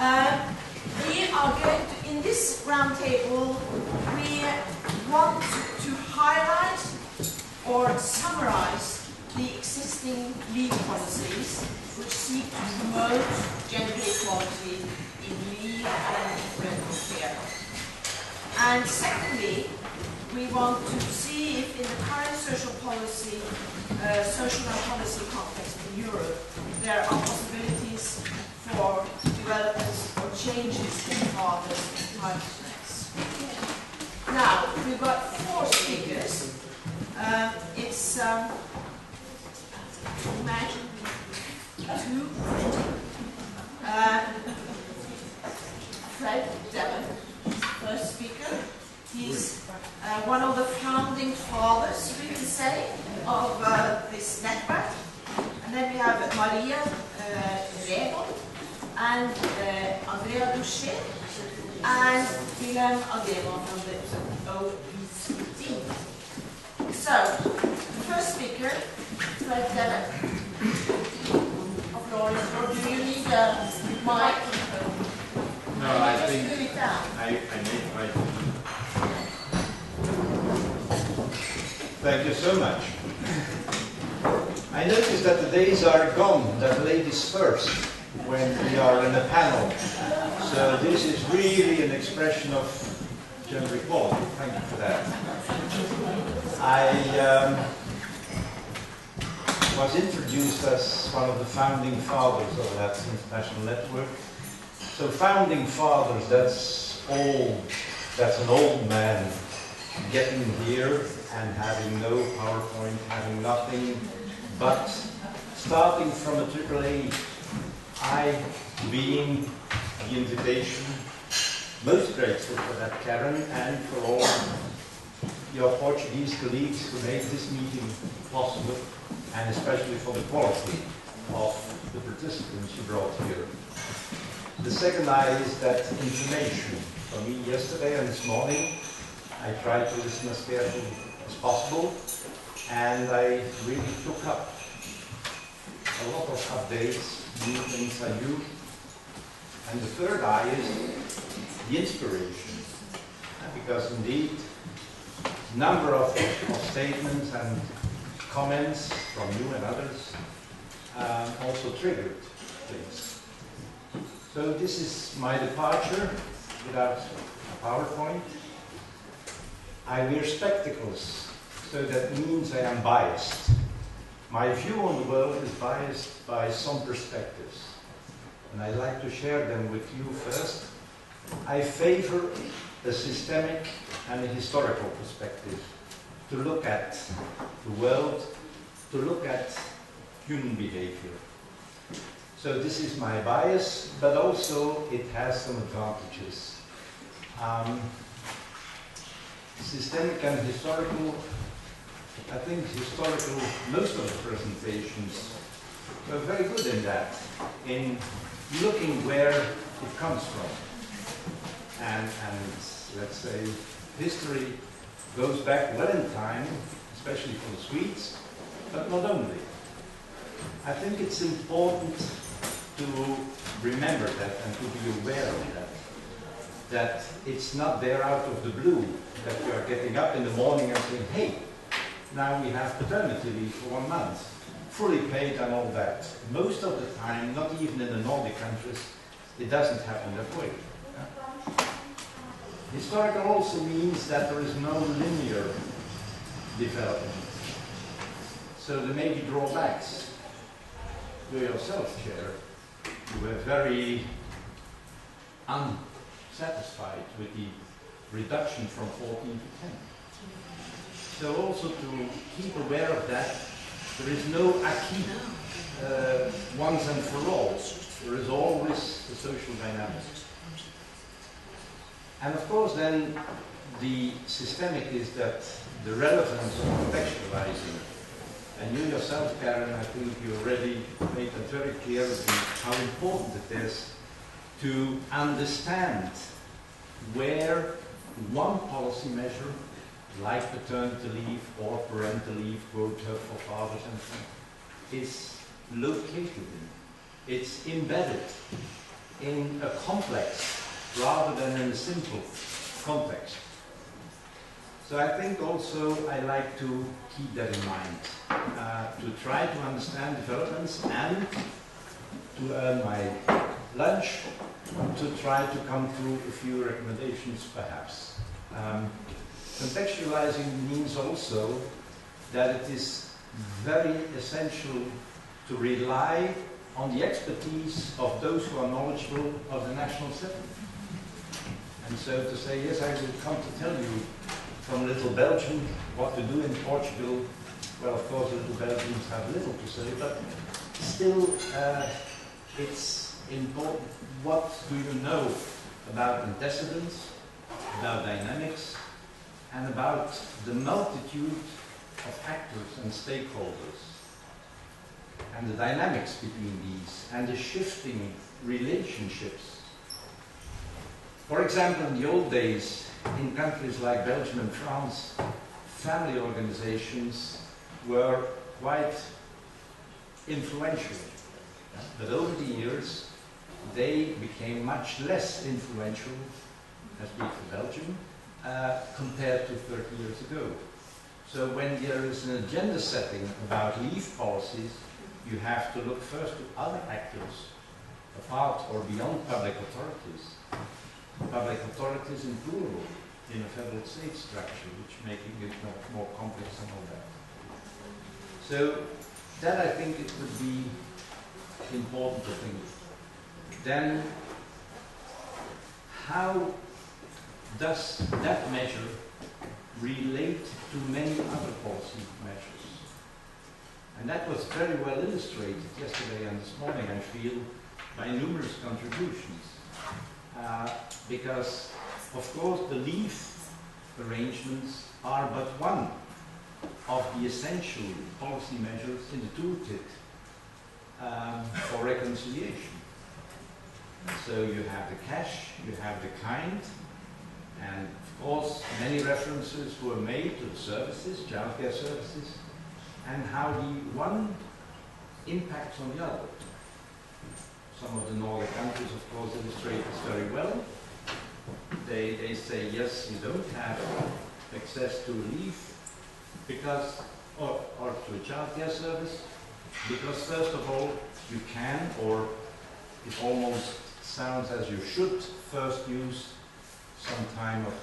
We are going to, in this roundtable, we want to highlight or summarize the existing legal policies which seek to promote gender equality in leave and parental care. And secondly, we want to see if in the current social policy, social and policy context in Europe, there are possibilities for developments or changes in fathers' entitlements. Now, we've got 4 speakers. It's Matt, 2, Fred Deven, first speaker. He's one of the founding fathers, we can say, of this network. And then we have Maria Rego and Andrea Doucet and Willem Adema from the OECD. So, the first speaker, Fred Deven. Or do you need a microphone? No, I think put it down. I made my. Thank you so much. I noticed that the days are gone that ladies first when we are in a panel. So this is really an expression of gender equality. Thank you for that. I was introduced as one of the founding fathers of that international network. So founding fathers, that's an old man getting here and having no PowerPoint, having nothing, but starting from a triple A, I being the invitation, most grateful for that, Karen, and for all your Portuguese colleagues who made this meeting possible, and especially for the quality of the participants you brought here. The second eye is that information. For me, yesterday and this morning, I tried to listen as carefully as possible, and I really took up a lot of updates, new things I knew. And the third eye is the inspiration, because indeed, a number of statements and comments from you and others also triggered things. So this is my departure without a PowerPoint. I wear spectacles, so that means I am biased. My view on the world is biased by some perspectives, and I'd like to share them with you first. I favor a systemic and a historical perspective to look at the world, to look at human behavior. So this is my bias, but also it has some advantages. Systemic and historical, I think historical, most of the presentations were very good in that, in looking where it comes from. And let's say history goes back well in time, especially for the Swedes, but not only. I think it's important to remember that and to be aware of that. That it's not there out of the blue, that you are getting up in the morning and saying, hey, now we have paternity leave for 1 month, fully paid and all that. Most of the time, not even in the Nordic countries, it doesn't happen that way. Historical also means that there is no linear development. So there may be drawbacks. You yourself, Chair, you were very unsatisfied with the reduction from 14 to 10. So also to keep aware of that, there is no acquis once and for all. There is always the social dynamics. And of course then the systemic is that the relevance of contextualizing. And you yourself, Karen, I think you already made that very clear how important it is to understand where one policy measure, like paternity leave or parental leave, quota for fathers and so on, is located in. It's embedded in a complex rather than in a simple context. So I think also I like to keep that in mind, to try to understand developments and to earn my lunch, to try to come through a few recommendations perhaps. Contextualizing means also that it is very essential to rely on the expertise of those who are knowledgeable of the national setting. And so to say, yes, I will come to tell you from little Belgium what to do in Portugal. Well, of course, little Belgians have little to say, but still it's important. What do you know about antecedents, about dynamics, and about the multitude of actors and stakeholders, and the dynamics between these, and the shifting relationships. For example, in the old days, in countries like Belgium and France, family organizations were quite influential. But over the years, they became much less influential, I speak for Belgium, compared to 30 years ago. So when there is an agenda setting about leave policies, you have to look first to other actors, apart or beyond public authorities. Public authorities in plural, in a federal state structure, which making it more complex and all that. So that I think it would be important to think. Then how does that measure relate to many other policy measures? And that was very well illustrated yesterday and this morning, I feel, by numerous contributions. Because, of course, the leave arrangements are but one of the essential policy measures in the toolkit for reconciliation. So you have the cash, you have the kind, and of course many references were made to the services, childcare services, and how the one impacts on the other. Some of the Nordic countries, of course, illustrate this very well. They say, yes, you don't have access to leave because, or to a childcare service, because first of all, you can, or it almost sounds as you should, first use some time of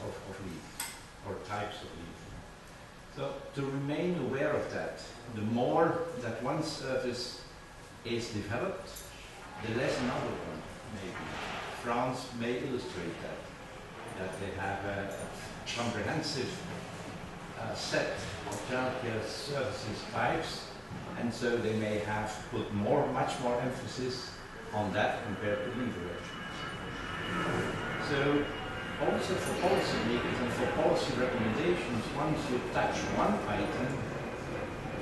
leave, or types of leave. So to remain aware of that, the more that one service is developed, the less another one, maybe. France may illustrate that they have a comprehensive set of childcare services types, and so they may have put much more emphasis on that compared to leave arrangements. So also for policy makers and for policy recommendations, once you touch one item,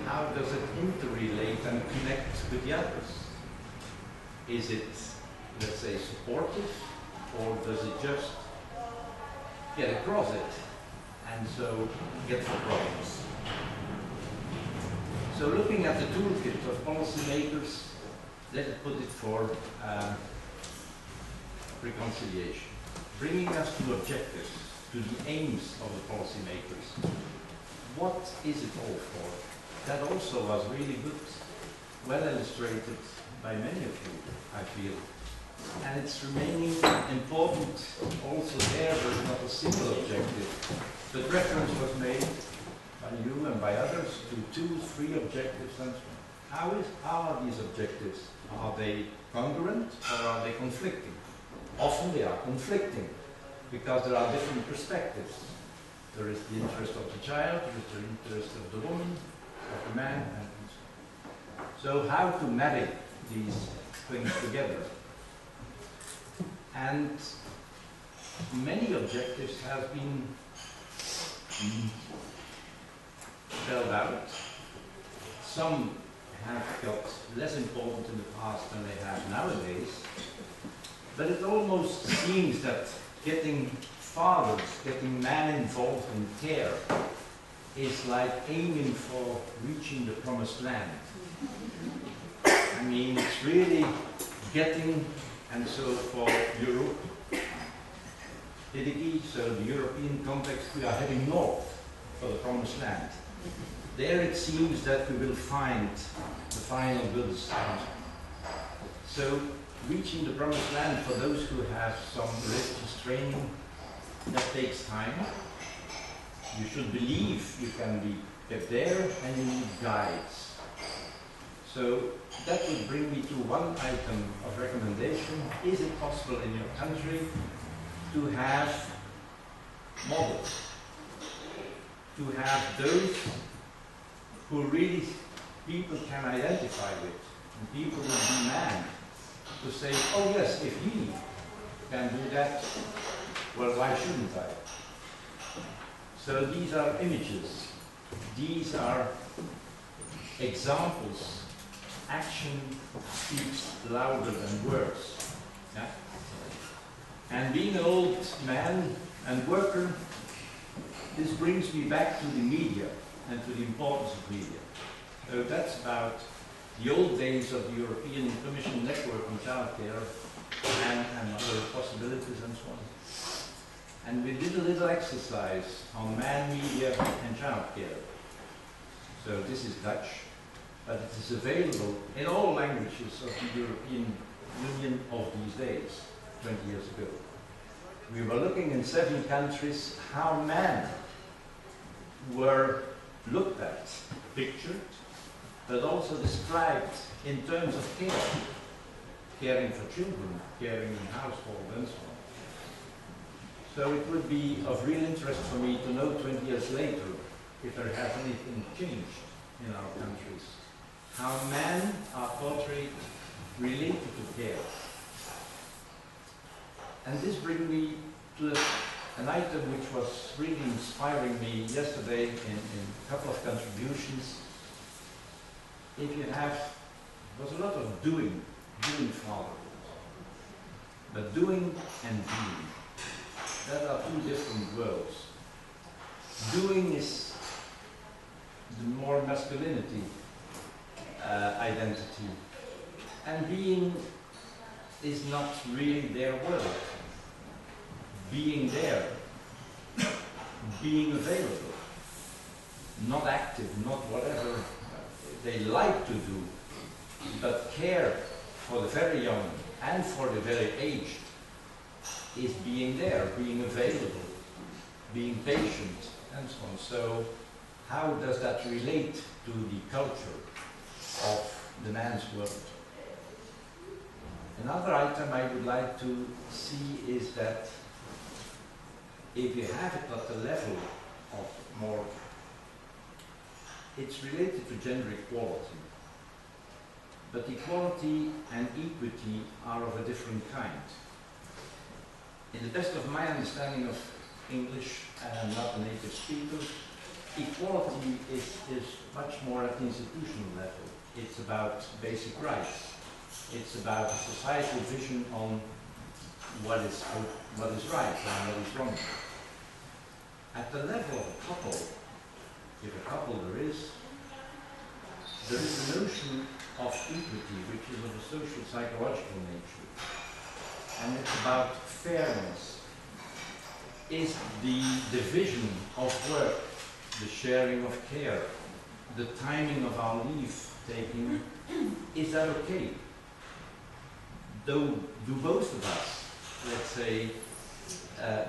how does it interrelate and connect with the others? Is it, let's say, supportive, or does it just get across it and so get for problems? So looking at the toolkit of policymakers, let's put it for reconciliation, bringing us to objectives, to the aims of the policymakers. What is it all for? That also was really good, well illustrated by many of you, I feel. And it's remaining important also there, there's not a single objective, but reference was made by you and by others to 2, 3 objectives and so on. How are these objectives? Are they congruent or are they conflicting? Often they are conflicting because there are different perspectives. There is the interest of the child, there is the interest of the woman, of the man, and so on. So how to marry these things together? And many objectives have been spelled out. Some have got less important in the past than they have nowadays. But it almost seems that getting fathers, getting men involved in care is like aiming for reaching the promised land. I mean, it's really getting And so for Europe, so the European context, we are heading north for the promised land. There it seems that we will find the final goods. So reaching the promised land for those who have some religious training, that takes time. You should believe you can get there, and you need guides. So that would bring me to one item of recommendation. Is it possible in your country to have models? To have those who really people can identify with, and people will demand to say, oh yes, if he can do that, well, why shouldn't I? So these are images. These are examples. Action speaks louder than words. Yeah? And being an old man and worker, this brings me back to the media and to the importance of media. So that's about the old days of the European Commission network on childcare and other possibilities and so on. And we did a little exercise on man, media and childcare. So this is Dutch, but it is available in all languages of the European Union of these days, 20 years ago. We were looking in 7 countries how men were looked at, pictured, but also described in terms of care. Caring for children, caring in household and so on. So it would be of real interest for me to know 20 years later if there has anything changed in our countries. How men are portrayed related to care. And this brings me to an item which was really inspiring me yesterday in a couple of contributions. If you have, there was a lot of doing fatherhood. But doing and being, that are 2 different worlds. Doing is the more masculinity identity, and being is not really their world. Being there, being available, not active, not whatever they like to do, but care for the very young and for the very aged is being there, being available, being patient, and so on. So how does that relate to the culture of the man's world? Another item I would like to see is that if you have it at the level of more, it's related to gender equality. But equality and equity are of a different kind. In the best of my understanding of English, and I'm not a native speaker, equality is much more at the institutional level. It's about basic rights. It's about a societal vision on what is right and what is wrong. At the level of a couple, if a couple there is a notion of equity which is of a social psychological nature. And it's about fairness. Is the division of work, the sharing of care, the timing of our leave taking, is that okay? Do both of us, let's say,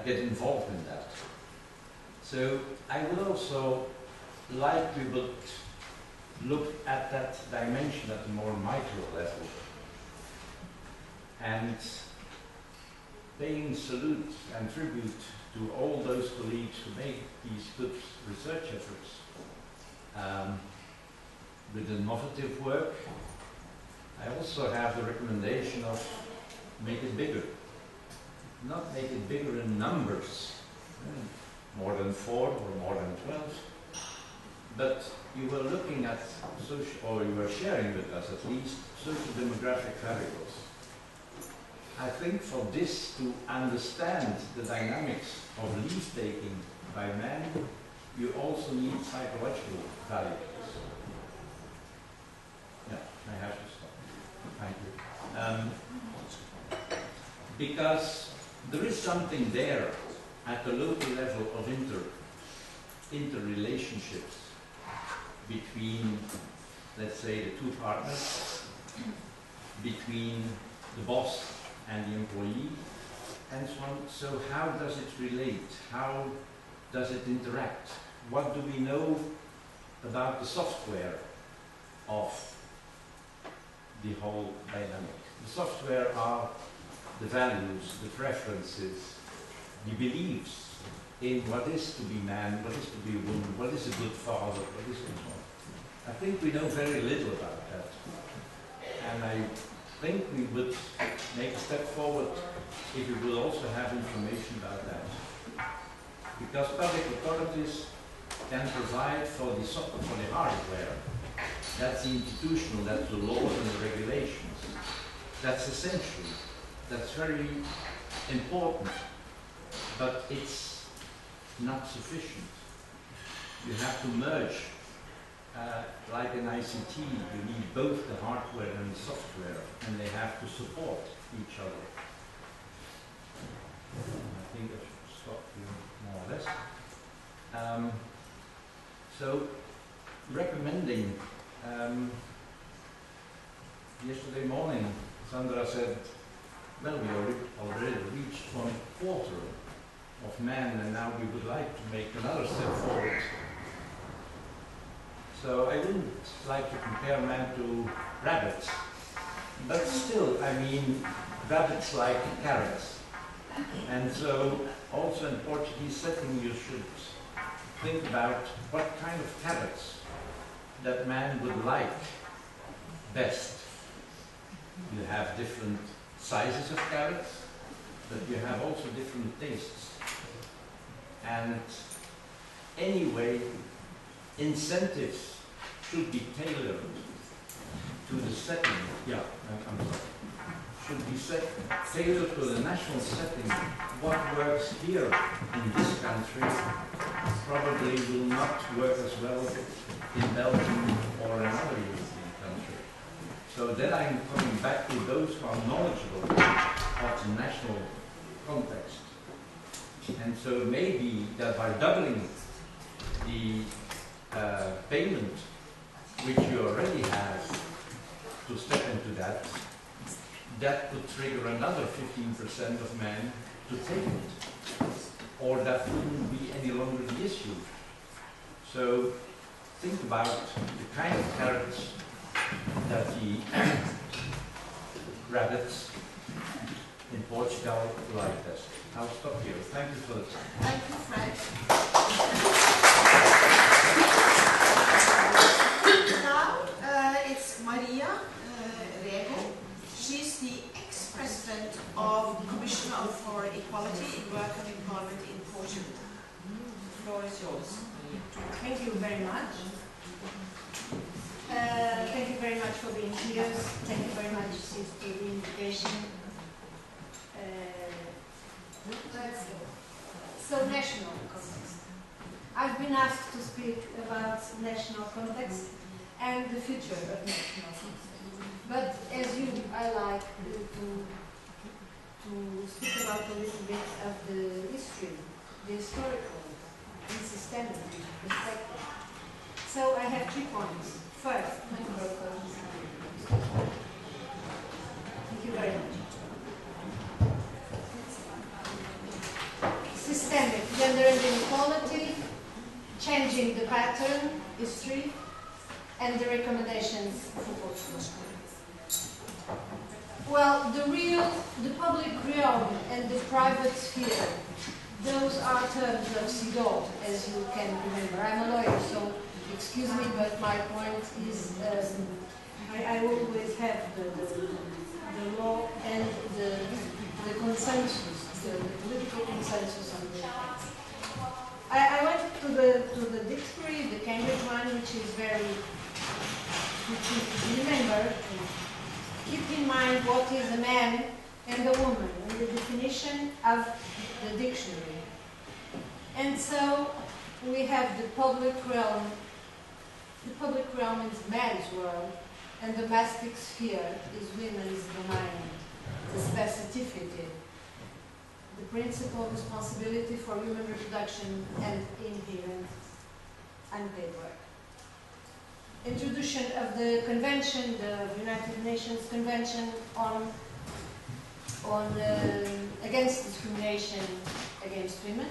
get involved in that? So I would also like we would look at that dimension at a more micro level, and paying salute and tribute to all those colleagues who make these good research efforts with innovative work. I also have the recommendation of make it bigger. Not make it bigger in numbers, more than 4 or more than 12, but you were looking at social, or you were sharing with us at least, social demographic variables. I think for this to understand the dynamics of leave taking by men, you also need psychological variables. Yeah, I have to stop. Thank you. because there is something there at the local level of interrelationships between, let's say, the two partners, between the boss and the employee, and so on. So how does it relate? How does it interact? What do we know about the software of the whole dynamic? The software are the values, the preferences, the beliefs in what is to be man, what is to be a woman, what is a good father, what is and so on. I think we know very little about that. And I think we would make a step forward if we would also have information about that. Because public authorities can provide for the software, for the hardware. That's the institutional, that's the laws and the regulations. That's essential. That's very important. But it's not sufficient. You have to merge. Like in ICT, you need both the hardware and the software, and they have to support each other. I think I should stop here more or less. So, recommending, yesterday morning, Sandra said, well, we already reached 1/4 of men, and now we would like to make another step forward. So I wouldn't like to compare men to rabbits, but still, I mean, rabbits like carrots. And so, also in Portuguese setting, you should think about what kind of carrots that man would like best. You have different sizes of carrots, but you have also different tastes. And anyway, incentives should be tailored to the setting. Yeah, I'm sorry. Should be tailored to the national setting. What works here in this country probably will not work as well in Belgium or another European country. So then I'm coming back to those who are knowledgeable of the national context. And so maybe that by doubling the payment which you already have to step into that, that could trigger another 15% of men to take it. Or that wouldn't be any longer the issue. So think about the kind of carrots that the rabbits in Portugal like best. I'll stop here. Thank you for the time. Thank you, Fred. Now it's Maria Rego. She's the ex-president of the Commission for Equality in Work and Employment in Portugal. The floor is yours. Thank you very much. Thank you very much for being here. Thank you very much for the invitation. So, national context. I've been asked to speak about national context and the future of national context. But as you, I like to speak about a little bit of the history, the historical and systemic perspective. So I have 3 points. First, thank you very much. Systemic gender and inequality, changing the pattern, history, and the recommendations for Portugal. Well, the public realm and the private sphere, those are terms of Siddharth, as you can remember. I'm a lawyer, so excuse me, but my point is I always have the law and the consensus, the political consensus on this. I went to the dictionary, the Cambridge one, which is very, remember, keep in mind what is a man and a woman, and the definition of the dictionary. And so we have the public realm. The public realm is man's world, and the domestic sphere is women's domain, the specificity the principle of responsibility for human reproduction and inherent unpaid work. Introduction of the convention, the United Nations Convention on against discrimination against women,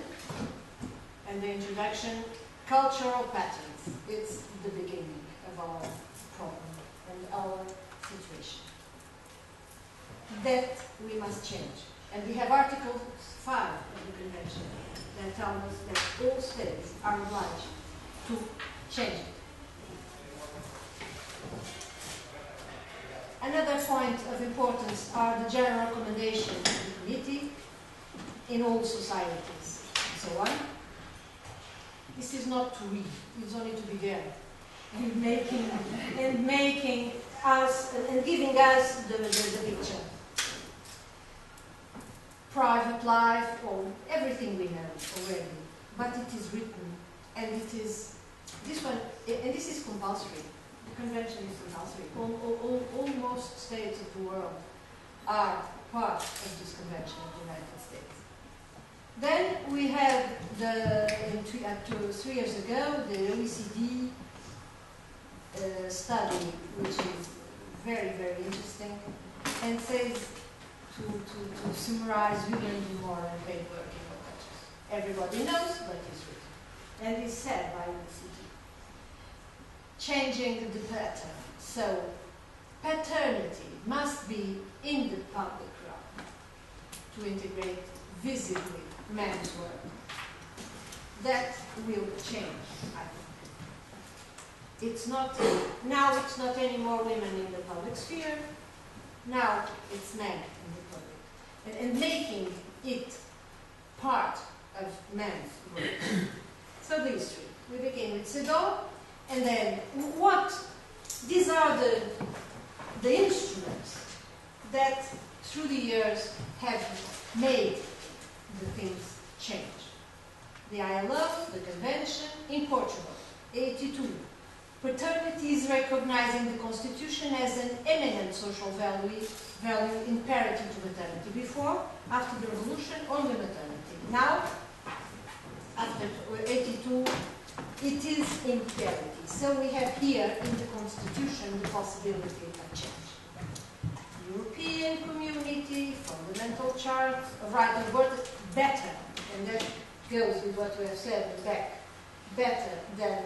and the introduction, cultural patterns. It's the beginning of our problem and our situation that we must change. And we have Article 5 of the Convention that tells us that all states are obliged to change it. Another point of importance are the general recommendations of the committee in all societies and so on. This is not to read, it's only to be there and making us and giving us the picture. Private life, or everything we know already, but it is written, and it is this one, and this is compulsory. The convention is compulsory. Almost states of the world are part of this convention of the United States. Then we have up to 3 years ago, the OECD study, which is very, very interesting, and says to summarize, women do more unpaid work in all countries. Everybody knows, but it's written. And it's said by OECD. Changing the pattern. So, paternity must be in the public realm to integrate visibly men's work. That will change, I think. It's not anymore women in the public sphere. Now it's men in the public. And making it part of men's work. So the history. We begin with CEDAW, and then these are the instruments that through the years have made the things change. The ILO, the convention, in Portugal, 82. Paternity is recognized in the Constitution as an eminent social value in parity to maternity. Before, after the revolution, only maternity. Now, after 82, it is in parity. So we have here in the Constitution the possibility of change. European Community, Fundamental Chart, right of birth, better, and that goes with what we have said back, better than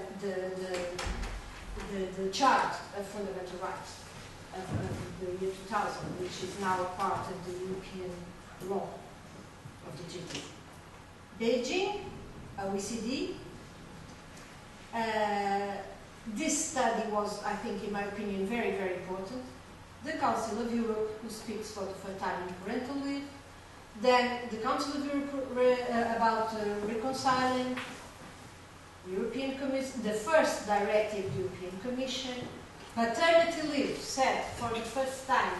the chart of fundamental rights of the year 2000, which is now a part of the European law of the treaty. Beijing, OECD. This study was, I think, in my opinion, very, very important. The Council of Europe, who speaks for the first time in parental leave. Then the Council of Europe about reconciling. European Commission, the first directive European Commission, paternity leave set for the first time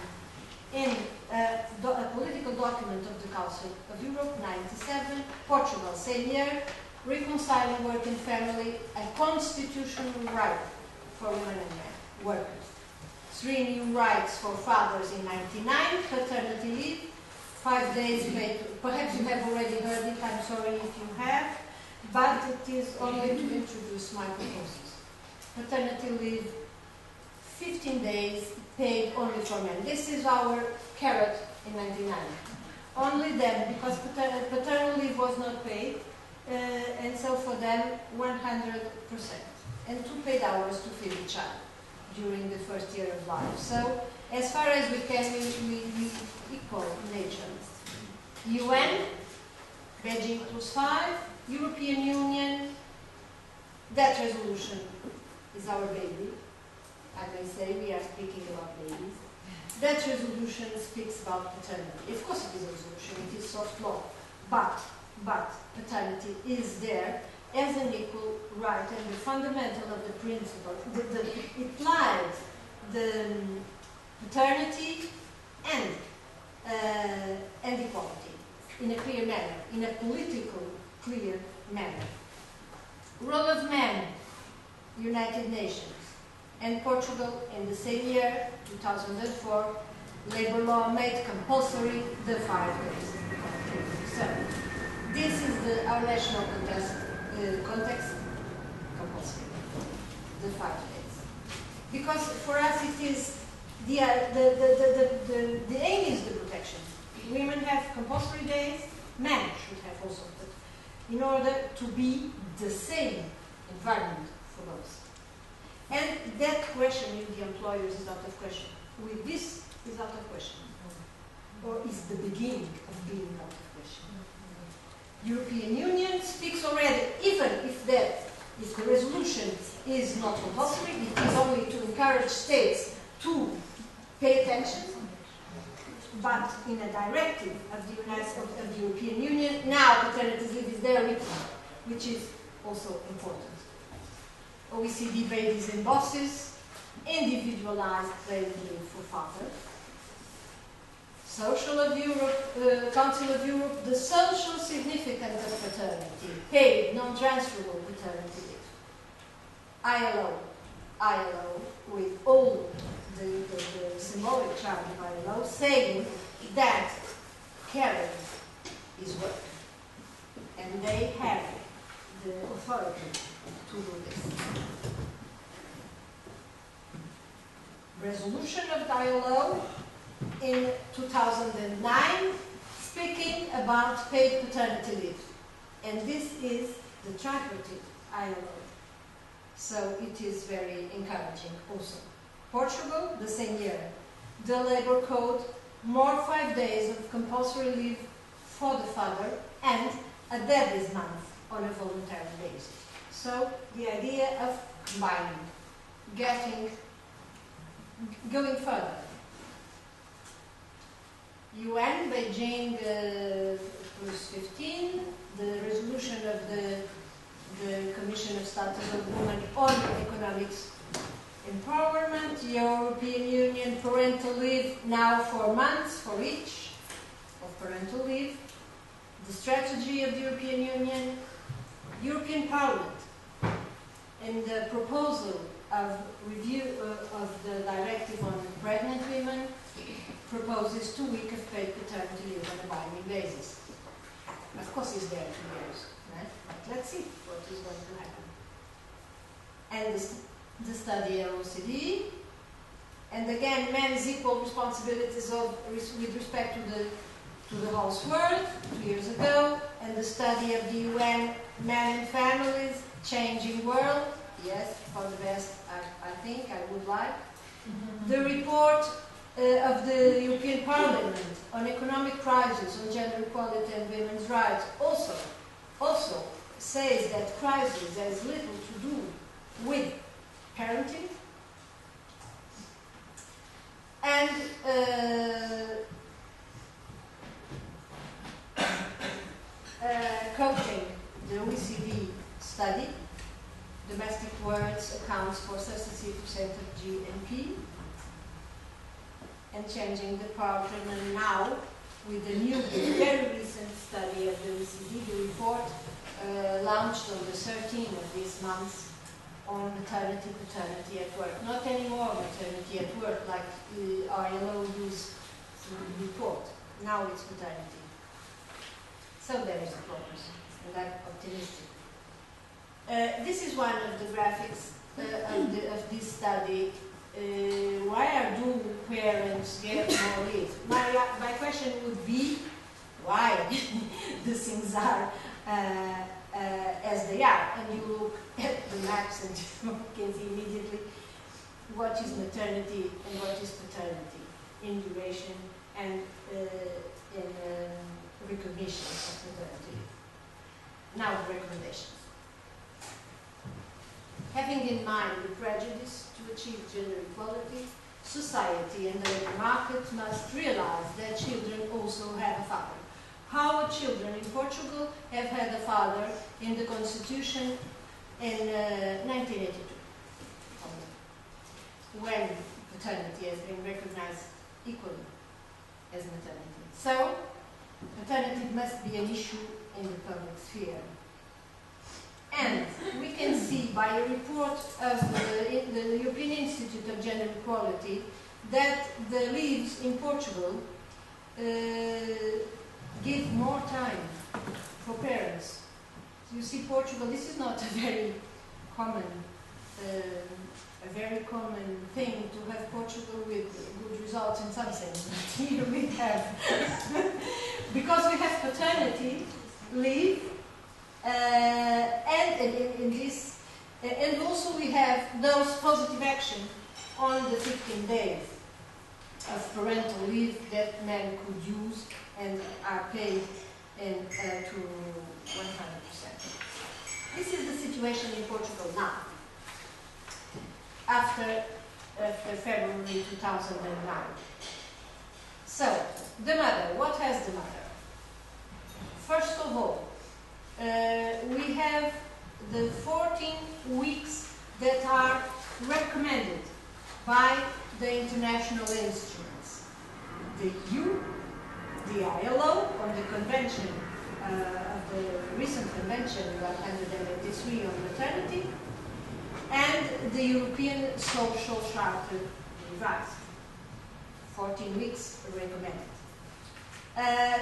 in a political document of the Council of Europe, 97, Portugal, same year, reconciling work and family, a constitutional right for women and men, workers. 3 new rights for fathers in 99, paternity leave, 5 days paid. Perhaps you have already heard it, I'm sorry if you have. But it is only to introduce my proposals. Paternity leave, 15 days, paid only for men. This is our carrot in 99. Only them, because paternal leave was not paid, and so for them, 100%. And 2 paid hours to feed the child during the first year of life. So, as far as we can, we equal nature. UN, Beijing +5, European Union, that resolution is our baby. I may say we are speaking about babies. That resolution speaks about paternity. Of course it is a resolution, it is soft law. But paternity is there as an equal right, and the fundamental of the principle, it lies the paternity and equality in a clear manner, in a political clear manner. Role of man, United Nations, and Portugal in the same year, 2004, labor law made compulsory the 5 days. So, this is our national context, compulsory, the 5 days. Because for us it is, the aim is the protection. Women have compulsory days, men should have also, but in order to be the same environment for both. And that question with the employers is out of question. With this is out of question. Or is the beginning of being out of question. European Union speaks already, even if the resolution is not compulsory, it is only to encourage states to pay attention, but in a directive of the European Union, now paternity leave is there written, which is also important. OECD babies and bosses, individualized paid leave for fathers. Council of Europe, the social significance of paternity, paid, non-transferable paternity leave. ILO, with all the symbolic charge of ILO, saying that caring is work, and they have the authority to do this. Resolution of the ILO in 2009, speaking about paid paternity leave. And this is the tripartite ILO. So it is very encouraging also. Portugal, the same year. The Labour Code, more 5 days of compulsory leave for the father and a baby's month on a voluntary basis. So the idea of combining, going further. UN, Beijing plus 15, the resolution of the Commission of Status of Women on Economic Empowerment, European Union parental leave, now 4 months for each of parental leave, the strategy of the European Union, European Parliament, and the proposal of review of the directive on pregnant women, proposes 2 weeks of paid paternity leave on a binding basis. Of course, it's there 2 years, right? But let's see what is going to happen. And the study of OECD, and again, men's equal responsibilities with respect to the housework 2 years ago, and the study of the UN, Men and Families, Changing World. Yes, for the best, I think, I would like. The report of the European Parliament on economic crisis, on gender equality and women's rights also says that crisis has little to do with parenting. And quoting the OECD study, domestic works accounts for 33% of GNP, and changing the partner now with the new, very recent study of the OECD, the report launched on the 13th of this month on maternity, paternity at work. Not anymore maternity at work like ILO used through the report. Now it's paternity. So there is a progress, and I'm optimistic. This is one of the graphics of this study. Why do parents get more leave? My question would be, why the things are as they are? And you look at the maps and you can see immediately what is maternity and what is paternity in duration and in recognition of maternity. Now the recommendations. Having in mind the prejudice to achieve gender equality, society and the labor market must realize that children also have a father. Our children in Portugal have had a father in the Constitution in 1982, when paternity has been recognized equally as maternity. So, paternity must be an issue in the public sphere. And we can see by a report of the European Institute of Gender Equality that the leaves in Portugal give more time for parents. So you see, Portugal, this is not a very common thing to have Portugal with good results in some sense. But here we have, because we have paternity leave, and in this, and also we have those positive action on the 15 days of parental leave that men could use and are paid and to 100%. This is the situation in Portugal now, after February 2009. So, the mother, what has the mother? First of all, we have the 14 weeks that are recommended by the international instruments. The EU, the ILO, on the convention, of the recent convention 183 on maternity, and the European Social Charter revised. 14 weeks recommended.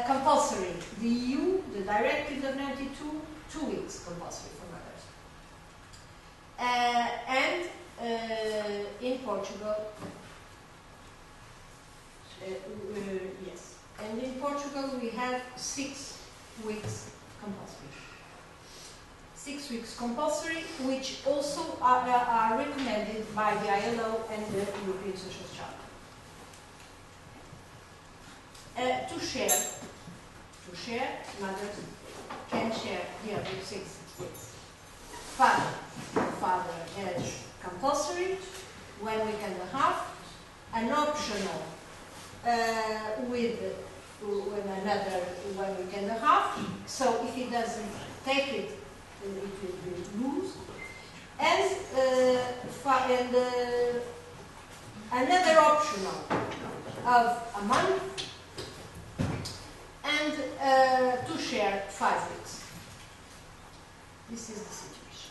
Compulsory. The EU, the directive of 92, 2 weeks compulsory for mothers. And in Portugal, yes. And in Portugal we have 6 weeks compulsory. 6 weeks compulsory, which also are recommended by the ILO and the European Social Charter. To share, mothers can share the other 6 weeks. Father has compulsory, 1 week and a half, an optional with another 1 week and a half. So if he doesn't take it, it will be loose. And another optional of a month, and to share 5 weeks. This is the situation.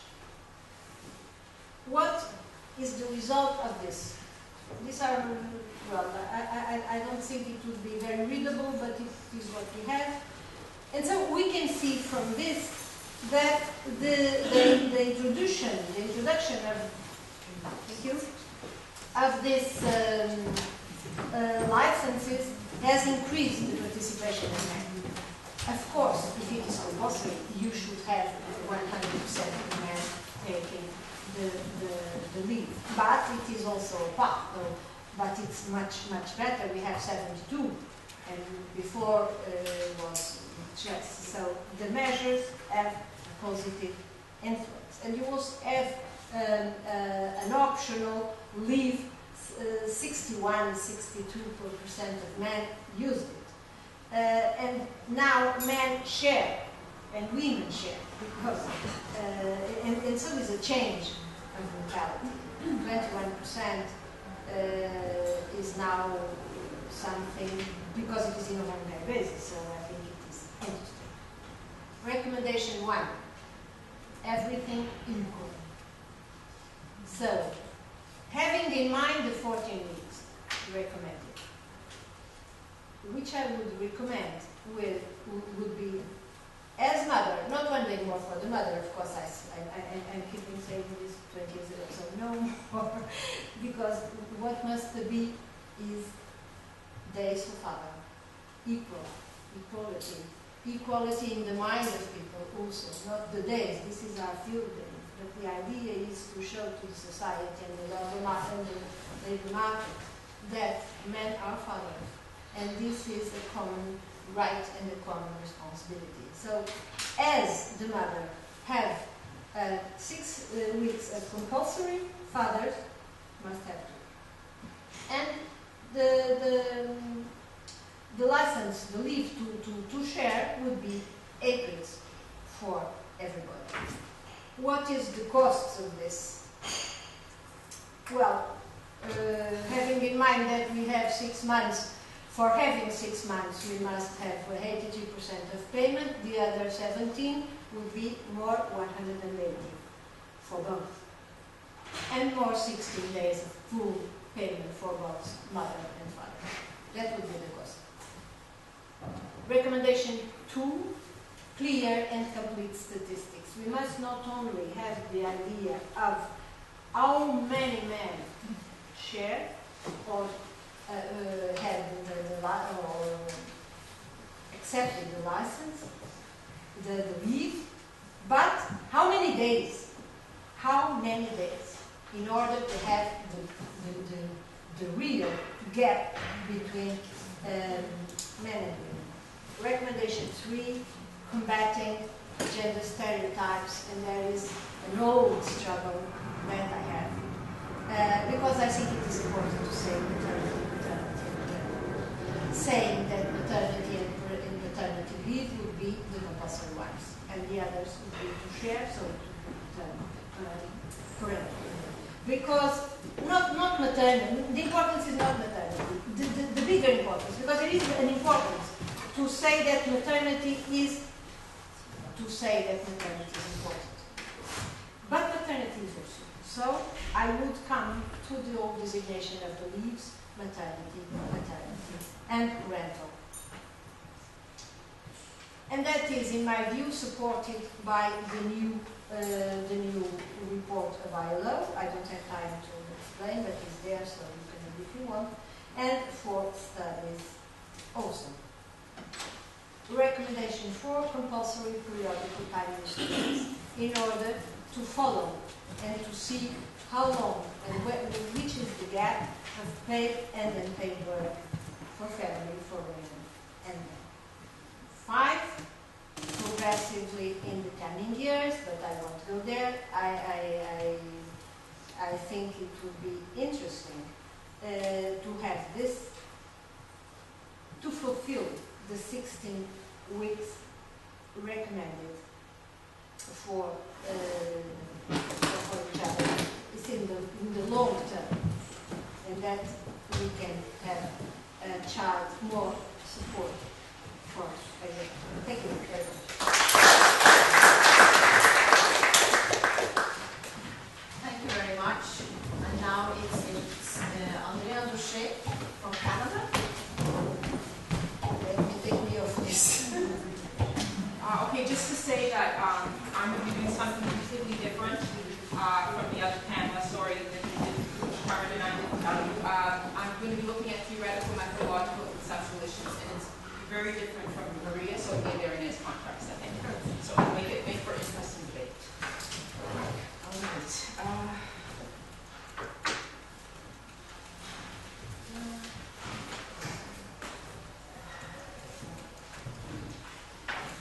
What is the result of this? These are, well, I don't think it would be very readable, but it is what we have. And so we can see from this that the introduction of, thank you, of this licenses has increased the participation of men. Of course, if it is compulsory, you should have 100% of men taking the lead. But it is also a part, but it's much better. We have 72, and before was much less. So the measures have a positive influence. And you also have an optional leave. 61, 62% of men used it. And now men share and women share, because, and so is a change of mentality. 21% is now something, because it is in a home-day basis, so I think it is interesting. Recommendation 1, everything equal. So, having in mind the 14 weeks recommended, which I would recommend would be as mother, not 1 day more for the mother, of course, I'm keeping saying this 20 years ago, so no more, because what must be is days for father, equality in the mind of people also, not the days. This is our field day. But the idea is to show to the society and the labor market that men are fathers, and this is a common right and a common responsibility. So, as the mother have 6 weeks of compulsory, fathers must have 2. And the license, the leave to share would be 8 weeks for everybody. What is the cost of this? Well, having in mind that we have 6 months, for having 6 months we must have 83% of payment, the other 17 would be more 180 for both. And more 16 days of full payment for both mother and father. That would be the cost. Recommendation 2, clear and complete statistics. We must not only have the idea of how many men share or had or accepted the license, the leave, but how many days? How many days in order to have the real gap between men and women. Recommendation 3, combating gender stereotypes, and there is an old struggle that I have, because I think it is important to say maternity, saying that maternity and maternity leave would be the compulsory ones, and the others would be to share, so parental. Because not maternity, the importance is not maternity, the bigger importance, because there is an importance to say that maternity is important. But maternity is also. So I would come to the old designation of the leaves, maternity, and parental. And that is, in my view, supported by the new report of ILO. I don't have time to explain, but it's there, so you can read if you want. And for studies also. Recommendation 4, compulsory periodical time studies in order to follow and to see how long and which is the gap of paid and unpaid work for family, for women and men. 5, progressively in the coming years, but I won't go there. I think it would be interesting to have this, to fulfill the 16 weeks recommended for the child. It's in the long term, and that we can have a child more support for us. Thank you very much. Thank you very much. And now it's Andrea Doucet from Canada. Let me take me off this. Okay, just to say that I'm going to be doing something completely different from the other panelists. Sorry that Carmen and I didn't tell you. I'm going to be looking at theoretical, methodological, and conceptual issues, and it's very different from Maria, so maybe they're in his contracts, I think. So it'll make for interesting debate. All right.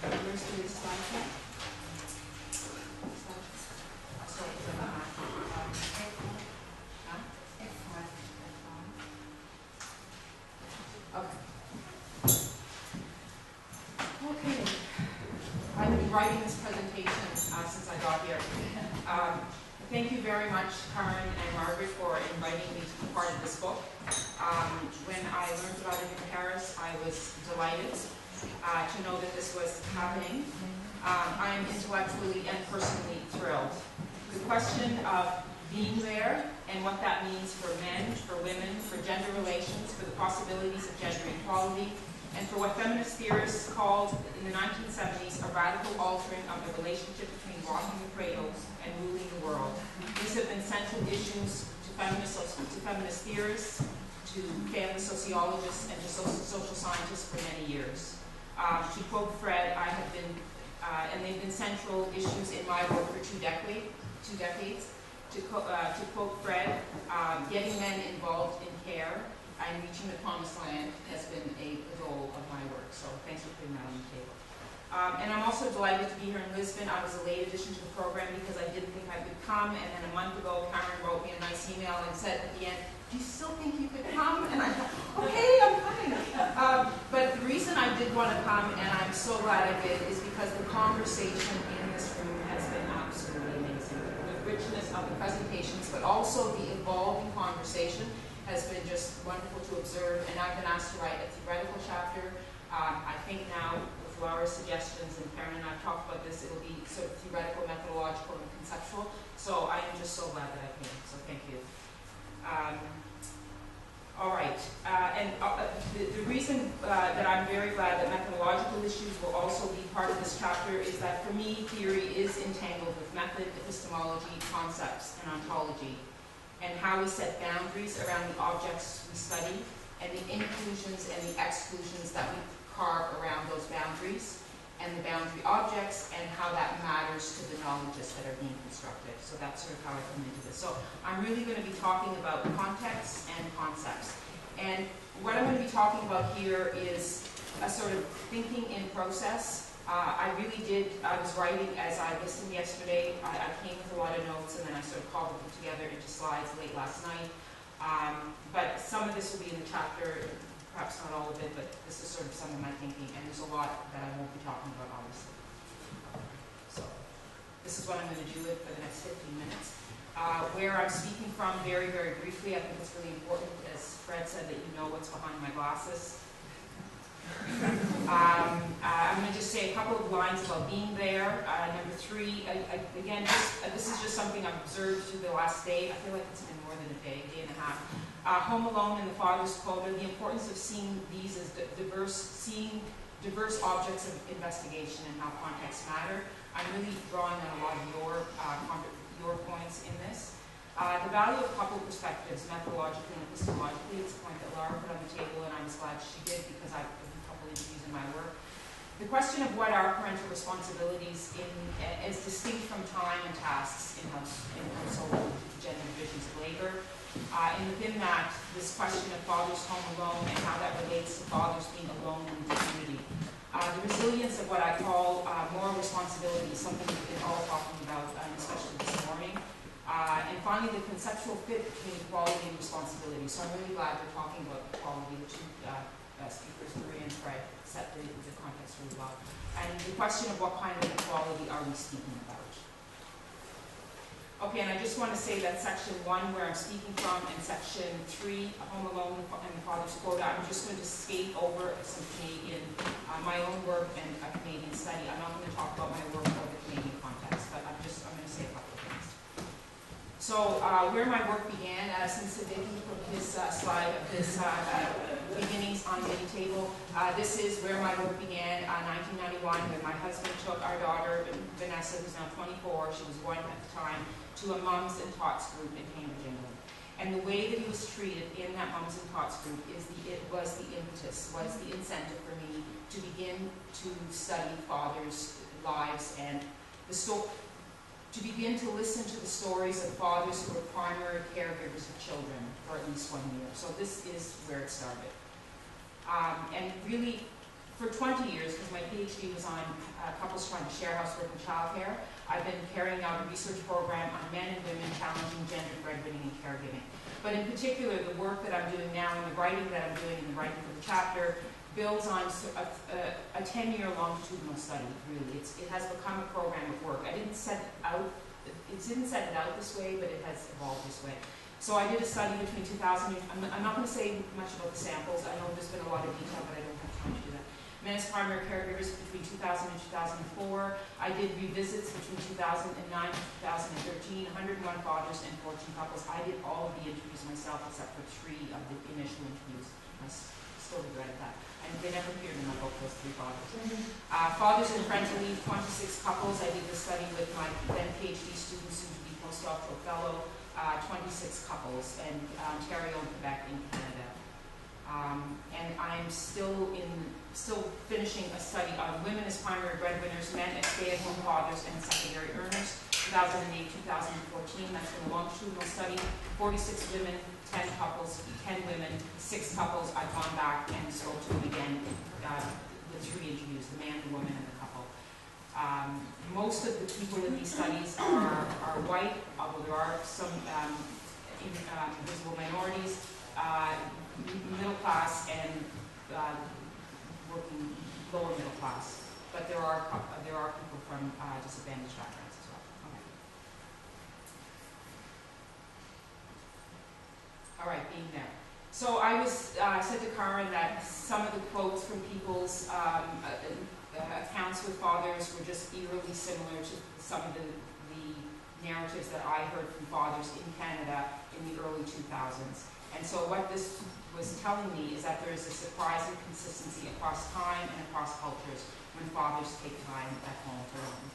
Where's the slide here? Okay. I've been writing this presentation since I got here. Thank you very much, Karen and Margaret, for inviting me to be part of this book. When I learned about it in Paris, I was delighted to know that this was happening. I am intellectually and personally thrilled. The question of being there and what that means for men, for women, for gender relations, for the possibilities of gender equality, and for what feminist theorists called in the 1970s a radical altering of the relationship between rocking the cradle and ruling the world. These have been central issues to feminist theorists, to family sociologists, and to social scientists for many years. To quote Fred, I have been, and they've been central issues in my work for two decades. To quote Fred, getting men involved in care and reaching the promised land has been a goal of my work. So thanks for putting that on the table. And I'm also delighted to be here in Lisbon. I was a late addition to the program because I didn't think I could come. And then a month ago, Karen wrote me a nice email and said at the end, "Do you still think you could come?" And I thought, okay, I'm coming. But the reason I did want to come, and I'm so glad I did, is because the conversation in this room has been absolutely amazing. The richness of the presentations, but also the evolving conversation has been just wonderful to observe. And I've been asked to write a theoretical chapter. I think now, with Laura's suggestions, and Karen and I have talked about this, it'll be sort of theoretical, methodological, and conceptual. So I am just so glad that I came. So thank you. All right, the reason that I'm very glad that methodological issues will also be part of this chapter is that for me, theory is entangled with method, epistemology, concepts, and ontology, and how we set boundaries around the objects we study, and the inclusions and the exclusions that we carve around those boundaries, and the boundary objects, and how that matters to the knowledges that are being constructed. So that's sort of how I come into this. So I'm really going to be talking about context and concepts. And what I'm going to be talking about here is a sort of thinking in process. I was writing as I listened yesterday. I came with a lot of notes, and then I sort of cobbled them together into slides late last night. But some of this will be in the chapter, perhaps not all of it, but this is sort of some of my thinking, and there's a lot that I won't be talking about, obviously. So, this is what I'm going to do for the next 15 minutes. Where I'm speaking from, very, very briefly, I think it's really important, as Fred said, that you know what's behind my glasses. I'm going to just say a couple of lines about being there. Number 3, again, this is just something I've observed through the last day. I feel like it's been more than a day and a half. Home Alone and the Father's Quota, the importance of seeing these as diverse objects of investigation and how contexts matter. I'm really drawing on a lot of your points in this. The value of couple perspectives, methodologically and epistemologically, it's a point that Laura put on the table, and I was glad she did because I've done a couple interviews in my work. The question of what are parental responsibilities as distinct from time and tasks in household gender divisions of labor. And within that, this question of fathers home alone and how that relates to fathers being alone in the community. The resilience of what I call moral responsibility, something we've been all talking about, especially this morning. And finally, the conceptual fit between equality and responsibility. So I'm really glad we're talking about equality. The two speakers, Maria and Fred, set the context really well. And the question of what kind of equality are we speaking about? Okay, and I just want to say that section 1, where I'm speaking from, and section 3, Home Alone and the Father's Quota, I'm just going to skate over some Canadian, my own work and a Canadian study. I'm not going to talk about my work or the Canadian context, but I'm going to say a couple of things. So, where my work began, since Vicky put his slide of his beginnings on the table, this is where my work began, 1991, when my husband took our daughter, Vanessa, who's now 24, she was 1 at the time, to a mums and tots group in Cambridge, England. And the way that he was treated in that mums and tots group was the incentive for me to begin to study fathers' lives and to begin to listen to the stories of fathers who were primary caregivers of children for at least 1 year. So this is where it started. And really, for 20 years, because my PhD was on couples trying to share housework and childcare, I've been carrying out a research program on men and women challenging gender breadwinning and caregiving. But in particular, the work that I'm doing now and the writing that I'm doing and the writing for the chapter builds on a 10-year longitudinal study, really. It has become a program of work. It didn't set it out this way, but it has evolved this way. So I did a study between 2000, I'm not going to say much about the samples. I know there's been a lot of detail, but I don't have time to do that. Men as primary caregivers between 2000 and 2004. I did revisits between 2009 and 2013, 101 fathers and 14 couples. I did all of the interviews myself except for 3 of the initial interviews. I still regret that. And they never appeared in my book, those 3 fathers. Fathers and parental leave, 26 couples. I did this study with my then PhD student, soon to be postdoctoral fellow, 26 couples in Ontario and Quebec in Canada. And I'm still finishing a study on women as primary breadwinners, men as stay-at-home fathers, and secondary earners, 2008-2014. That's been a longitudinal study. 46 women, 10 couples, 10 women, 6 couples. I've gone back and spoke to them again with 3 interviews, the man, the woman, and the couple. Most of the people in these studies are white, although there are some visible minorities, middle class, and working lower middle class. But there are people from disadvantaged backgrounds as well. Okay. All right, being there. So I said to Karen that some of the quotes from people's accounts with fathers were just eerily similar to some of the narratives that I heard from fathers in Canada in the early 2000s. And so what this was telling me is that there is a surprising consistency across time and across cultures when fathers take time at home for them.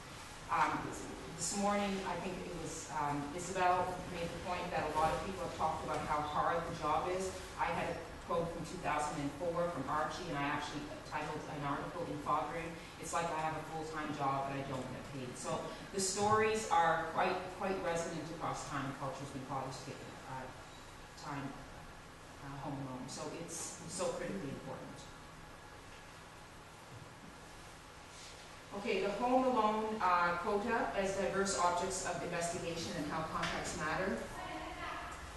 This morning, I think it was Isabel made the point that a lot of people have talked about how hard the job is. I had a quote from 2004 from Archie, and I actually titled an article in Fathering. It's like I have a full-time job, but I don't get paid. So the stories are quite resonant across time and cultures when fathers take time home alone. So it's so critically important. Okay, the home alone quota as diverse objects of investigation and how context matter.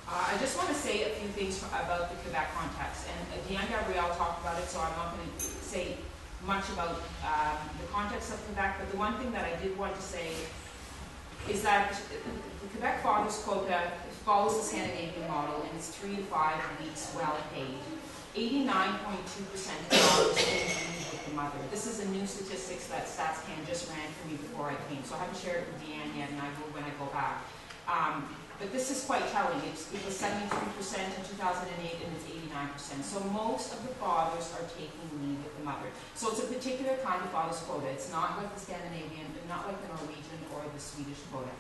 I just want to say a few things about the Quebec context. And Deanne Gabrielle talked about it, so I'm not going to say much about the context of Quebec, but the one thing that I did want to say is that the Quebec fathers quota follows the Scandinavian model, and it's 3 to 5 weeks well paid. 89.2% of fathers leave with the mother. This is a new statistics that StatsCan just ran for me before I came, so I haven't shared it with Deanne yet, and I will when I go back. But this is quite telling. It was 73% in 2008, and it's 89%. So most of the fathers are taking leave with the mother. So it's a particular kind of father's quota. It's not like the Scandinavian, not like the Norwegian or the Swedish quota.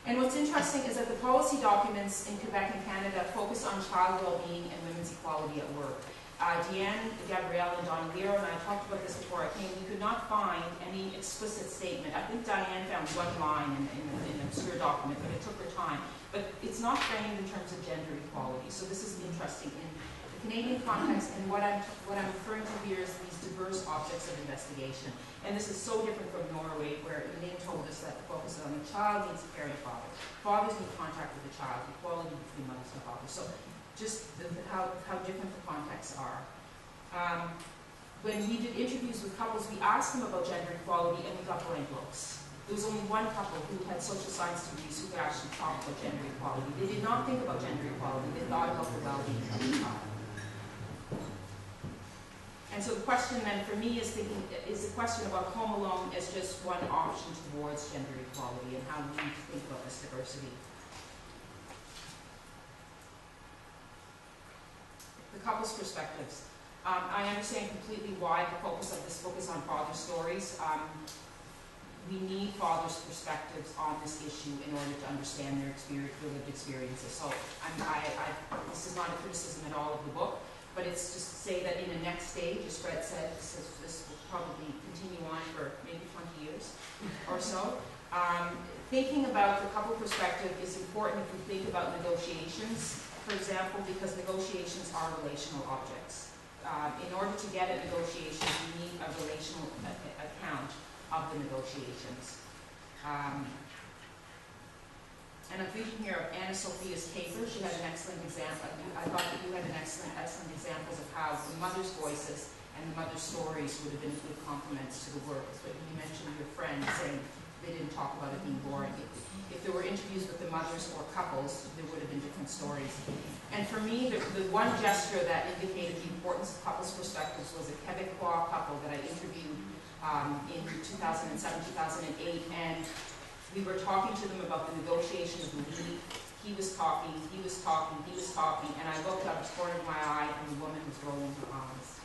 And what's interesting is that the policy documents in Quebec and Canada focus on child well-being and women's equality at work. Deanne, Gabrielle, and Don Lero and I talked about this before I came. We could not find any explicit statement. I think Diane found one line in an obscure document, but it took her time. But it's not framed in terms of gender equality. So this is interesting in the Canadian context, and what I'm referring to here is these diverse objects of investigation. And this is so different from Norway, where Elaine told us that the focus is on the child needs a caring father. Fathers need contact with the child, equality between mothers and fathers. So just how different the contexts are. When we did interviews with couples, we asked them about gender equality, and we got blank looks. There was only one couple who had social science degrees who could actually talk about gender equality. They did not think about gender equality. They thought about the well-being of the child. And so the question then for me is the question about home alone as just one option towards gender equality, and how we need to think about this diversity. The couple's perspectives. I understand completely why the focus of this book is on father stories. We need fathers' perspectives on this issue in order to understand their lived experiences. So this is not a criticism at all of the book, but it's just to say that in the next stage, as Fred said, this will probably continue on for maybe 20 years or so. Thinking about the couple perspective is important if we think about negotiations, for example, because negotiations are relational objects. In order to get at negotiations, you need a relational account of the negotiations. And I'm thinking here of Anna Sophia's paper. She had an excellent example. I thought that you had an excellent examples of how the mother's voices and the mother's stories would have been good complements to the work. But you mentioned your friend saying they didn't talk about it being boring. If there were interviews with the mothers or couples, there would have been different stories. And for me, the one gesture that indicated the importance of couples' perspectives was a Quebecois couple that I interviewed in 2007, 2008, and we were talking to them about the negotiation of the leave. He was talking, and I looked up the corner of my eye, and the woman was rolling her eyes.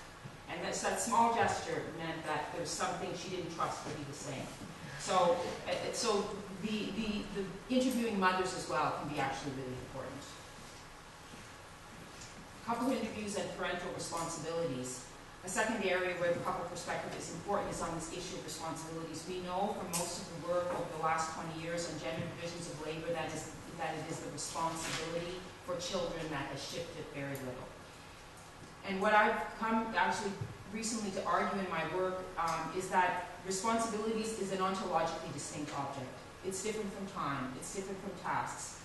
And that small gesture meant that there was something she didn't trust what he was saying. So the interviewing mothers as well can be actually really important. Couple interviews and parental responsibilities. A second area where the couple perspective is important is on this issue of responsibilities. We know from most of the work over the last 20 years on gender divisions of labor that it is the responsibility for children that has shifted very little. And what I've come actually recently to argue in my work is that responsibilities is an ontologically distinct object. It's different from time. It's different from tasks.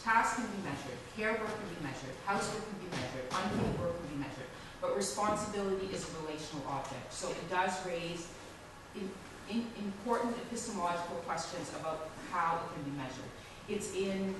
Tasks can be measured. Care work can be measured. Housework can be measured. Unpaid work can be measured. But responsibility is a relational object. So it does raise important epistemological questions about how it can be measured. It's in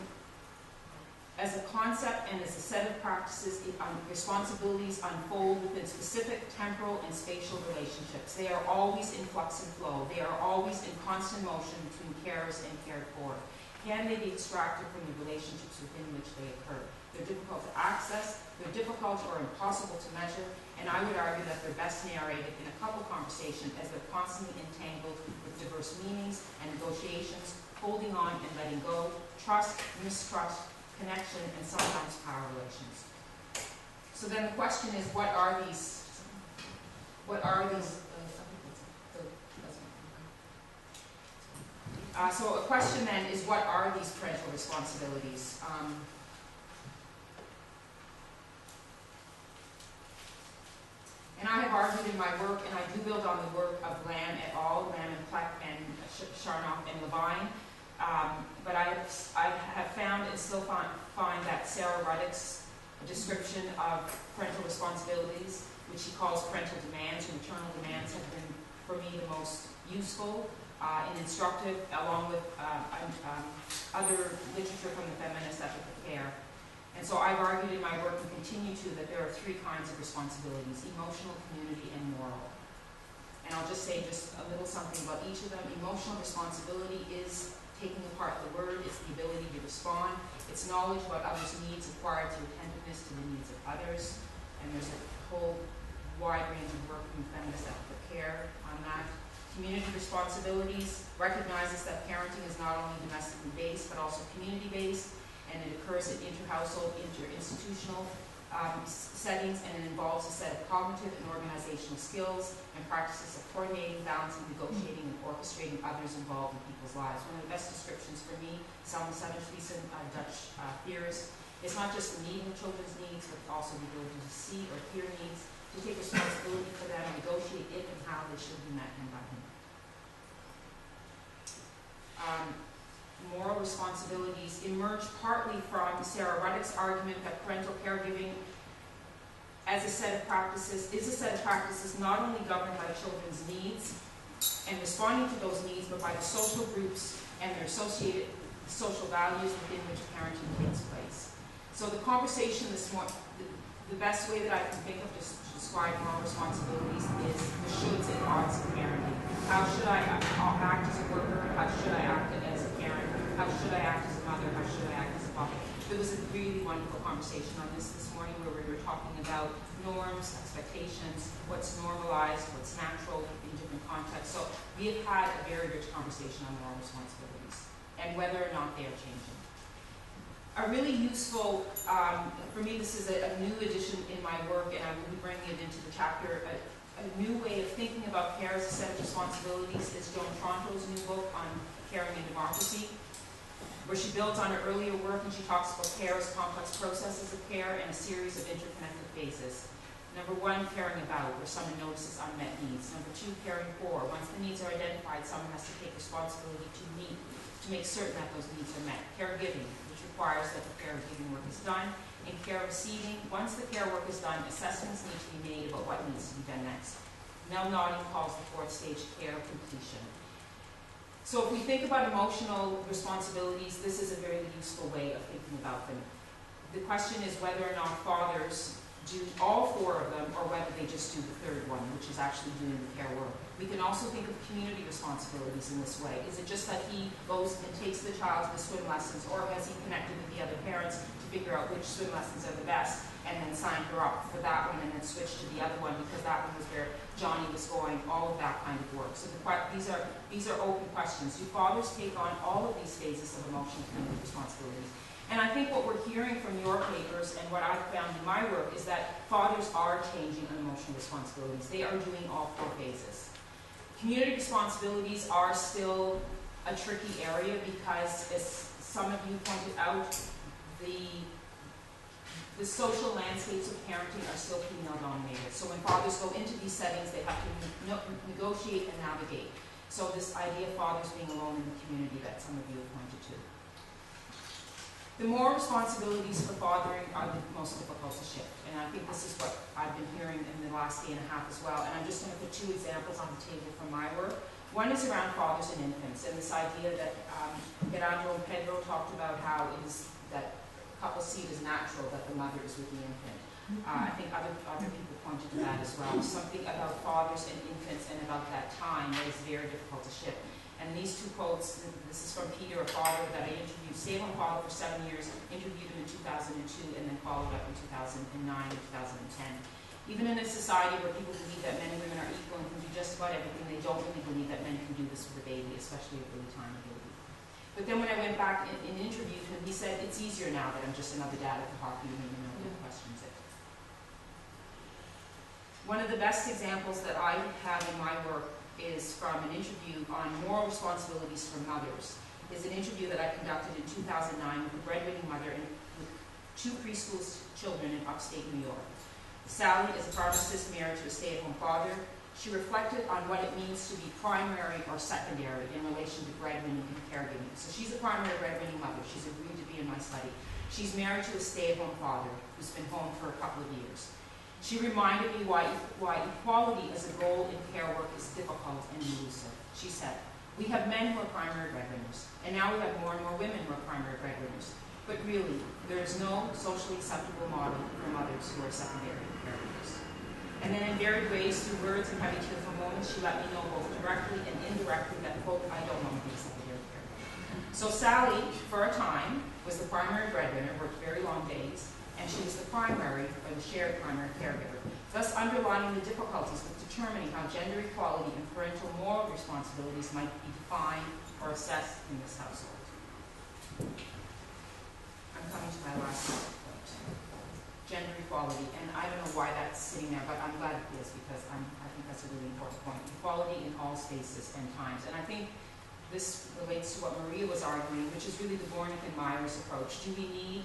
As a concept and as a set of practices, responsibilities unfold within specific temporal and spatial relationships. They are always in flux and flow. They are always in constant motion between carers and cared for. Can they be extracted from the relationships within which they occur? They're difficult to access, they're difficult or impossible to measure, and I would argue that they're best narrated in a couple conversation as they're constantly entangled with diverse meanings and negotiations, holding on and letting go, trust, mistrust, connection, and sometimes power relations. So then the question is, what are these? So a question then is, what are these parental responsibilities? And I have argued in my work, and I do build on the work of Lamb et al., Lamb and Pleck and Charnock and Levine. But I have found and still find that Sarah Ruddick's description of parental responsibilities, which she calls parental demands or maternal demands, have been, for me, the most useful and instructive, along with other literature from the feminist ethic of care. And so I've argued in my work, and continue to, that there are three kinds of responsibilities: emotional, community, and moral. And I'll just say just a little something about each of them. Emotional responsibility is taking apart the word, it's the ability to respond, it's knowledge about others' needs acquired through attentiveness to the needs of others, and there's a whole wide range of work from feminist ethical care on that. Community responsibilities recognizes that parenting is not only domestically based, but also community-based, and it occurs in inter-household, inter-institutional settings, and it involves a set of cognitive and organizational skills and practices of coordinating, balancing, negotiating, and orchestrating others involved in people's lives. One of the best descriptions for me, Selma Sutterthwaite, Dutch theorist, is not just the meeting of children's needs, but also the ability to see or hear needs, to take responsibility for them, negotiate if and how they should be met and by whom. Moral responsibilities emerge partly from Sarah Ruddick's argument that parental caregiving as a set of practices is a set of practices not only governed by children's needs and responding to those needs, but by the social groups and their associated social values within which parenting takes place. So the conversation this morning, the best way that I can think of to describe moral responsibilities is the shoulds and oughts of parenting. How should I act as a worker? How should I act as a parent? How should I act as a mother? How should I act as a father? There was a really wonderful conversation on this morning where we were talking about norms, expectations, what's normalized, what's natural in different contexts. So we have had a very rich conversation on moral responsibilities and whether or not they are changing. A really useful, for me this is a new addition in my work, and I will be bringing it into the chapter, a new way of thinking about care as a set of responsibilities is Joan Tronto's new book on caring in democracy, where she builds on her earlier work and she talks about care as complex processes of care and a series of interconnected phases. Number one, caring about, where someone notices unmet needs. Number two, caring for. Once the needs are identified, someone has to take responsibility to make certain that those needs are met. Caregiving, which requires that the caregiving work is done. And care receiving, once the care work is done, assessments need to be made about what needs to be done next. Mel Notting calls the fourth stage care completion. So if we think about emotional responsibilities, this is a very useful way of thinking about them. The question is whether or not fathers do all four of them, or whether they just do the third one, which is actually doing the care work. We can also think of community responsibilities in this way. Is it just that he goes and takes the child to the swim lessons, or has he connected with the other parents to figure out which swim lessons are the best, and then sign her up for that one, and then switch to the other one because that one was where Johnny was going, all of that kind of work. So these are open questions. Do fathers take on all of these phases of emotional community responsibilities? And I think what we're hearing from your papers and what I've found in my work is that fathers are changing on emotional responsibilities. They are doing all four phases. Community responsibilities are still a tricky area because, as some of you pointed out, the social landscapes of parenting are still female-dominated. So when fathers go into these settings, they have to negotiate and navigate. So this idea of fathers being alone in the community that some of you have pointed to. The moral responsibilities for fathering are the most difficult to shift, and I think this is what I've been hearing in the last day and a half as well, and I'm just going to put two examples on the table from my work. One is around fathers and infants, and this idea that Gerardo and Pedro talked about how it is that couples see it as natural that the mother is with the infant. I think other people pointed to that as well. Something about fathers and infants and about that time that is very difficult to shift. And these two quotes, this is from Peter, a father that I interviewed, stayed on father for 7 years, interviewed him in 2002, and then followed up in 2009 and 2010. Even in a society where people believe that men and women are equal and can do just about everything, they don't really believe that men can do this with a baby, especially a really tiny baby. But then when I went back and interviewed him, he said, it's easier now that I'm just another dad at the hockey game and nobody questions it. One of the best examples that I have in my work is from an interview on moral responsibilities for mothers. It's an interview that I conducted in 2009 with a breadwinning mother and with 2 preschool children in upstate New York. Sally is a pharmacist married to a stay-at-home father. She reflected on what it means to be primary or secondary in relation to breadwinning and caregiving. So she's a primary breadwinning mother. She's agreed to be in my study. She's married to a stay-at-home father who's been home for a couple of years. She reminded me why equality as a goal in care work is difficult and elusive. She said, we have men who are primary breadwinners, and now we have more and more women who are primary breadwinners. But really, there is no socially acceptable model for mothers who are secondary caregivers. And then in varied ways, through words and heavy tearful moments, she let me know both directly and indirectly that, quote, I don't want to be a secondary caregiver. So Sally, for a time, was the primary breadwinner, worked very long days, and she was the primary, or the shared primary caregiver, thus underlining the difficulties with determining how gender equality and parental moral responsibilities might be defined or assessed in this household. I'm coming to my last point. Gender equality, and I don't know why that's sitting there, but I'm glad it is because I think that's a really important point. Equality in all spaces and times, and I think this relates to what Maria was arguing, which is really the Bornick-Myers approach. Do we need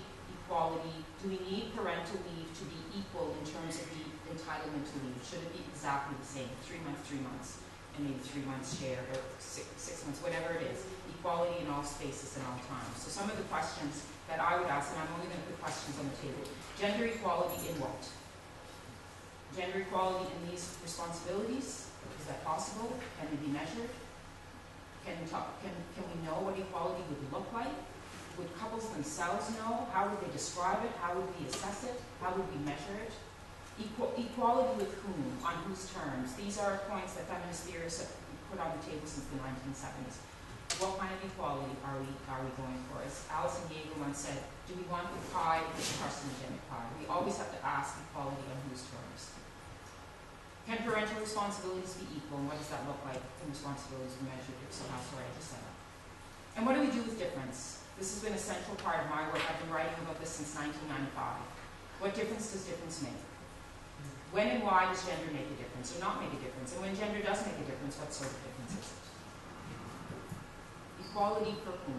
equality? Do we need parental leave to be equal in terms of the entitlement to leave? Should it be exactly the same? 3 months, and maybe 3 months shared, or 6 months, whatever it is. Equality in all spaces and all times. So some of the questions that I would ask, and I'm only going to put questions on the table. Gender equality in what? Gender equality in these responsibilities? Is that possible? Can it be measured? Can we know what equality would look like? Would couples themselves know? How would they describe it? How would we assess it? How would we measure it? Equality with whom? On whose terms? These are points that feminist theorists have put on the table since the 1970s. What kind of equality are we going for? As Alison Yeager once said, do we want the pie or the carcinogenic pie? We always have to ask equality on whose terms. Can parental responsibilities be equal, and what does that look like? Can responsibilities be measured? If so, how sorry I just said that. And what do we do with difference? This has been a central part of my work. I've been writing about this since 1995. What difference does difference make? When and why does gender make a difference or not make a difference? And when gender does make a difference, what sort of difference is it? Equality for whom?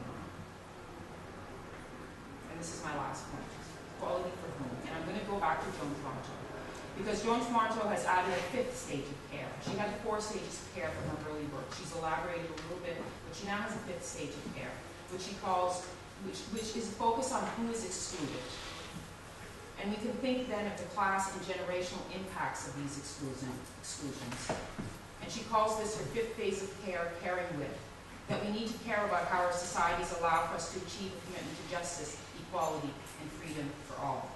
And this is my last point. Equality for whom? And I'm going to go back to Joan Toronto. Because Joan Toronto has added a 5th stage of care. She had 4 stages of care from her early work. She's elaborated a little bit, but she now has a 5th stage of care, which she calls, which is focused on who is excluded. And we can think then of the class and generational impacts of these exclusions. And she calls this her 5th phase of care, caring with, that we need to care about how our societies allow for us to achieve a commitment to justice, equality, and freedom for all.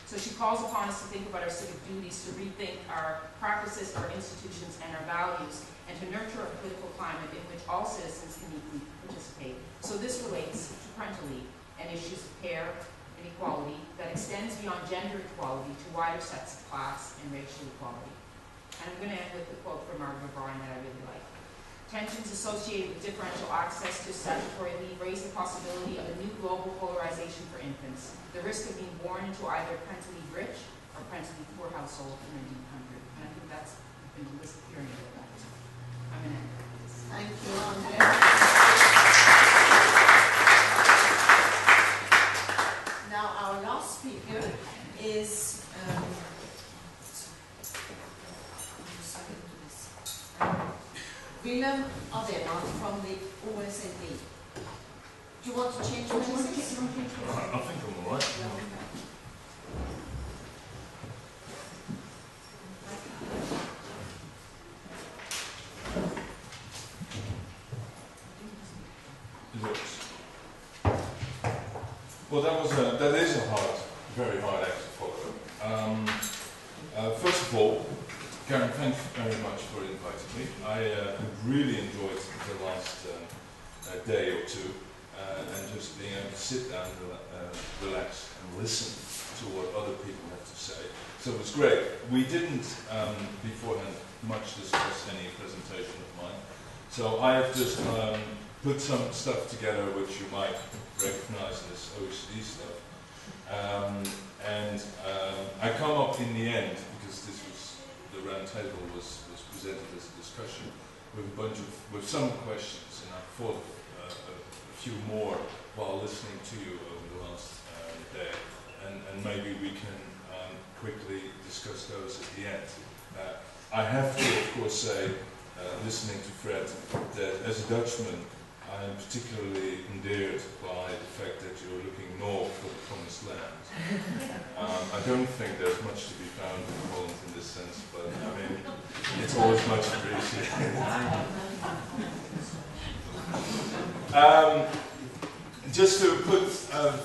So she calls upon us to think about our civic duties, to rethink our practices, our institutions, and our values, and to nurture a political climate in which all citizens can equally participate. So this relates to parental leave and issues of care and equality that extends beyond gender equality to wider sets of class and racial equality. And I'm going to end with a quote from Margaret O'Brien that I really like. Tensions associated with differential access to statutory leave raise the possibility of a new global polarization for infants, the risk of being born into either parentally rich or parentally poor household in a deep country. And I think that's been the list of hearing about that. I'm going to end with this. Thank you, Andrea. Now our last speaker is Willem Adema from the OECD. Do you want to change your places? I think I'm all right. Well, that is a very hard act to follow. First of all, Karen, thank you very much for inviting me. I really enjoyed the last day or two, and just being able to sit down, relax, and listen to what other people have to say. So it was great. We didn't beforehand much discuss any presentation of mine. So I have just put some stuff together which you might recognize as OECD stuff. I come up in the end, because this was, the round table was presented as a discussion, with some questions, and I thought of a few more while listening to you over the last day, and maybe we can quickly discuss those at the end. I have to, of course, say, listening to Fred, that as a Dutchman, I am particularly endeared by the fact that you're looking north for the promised land. I don't think there's much to be found in Holland in this sense, but I mean, it's always much appreciated. Just to put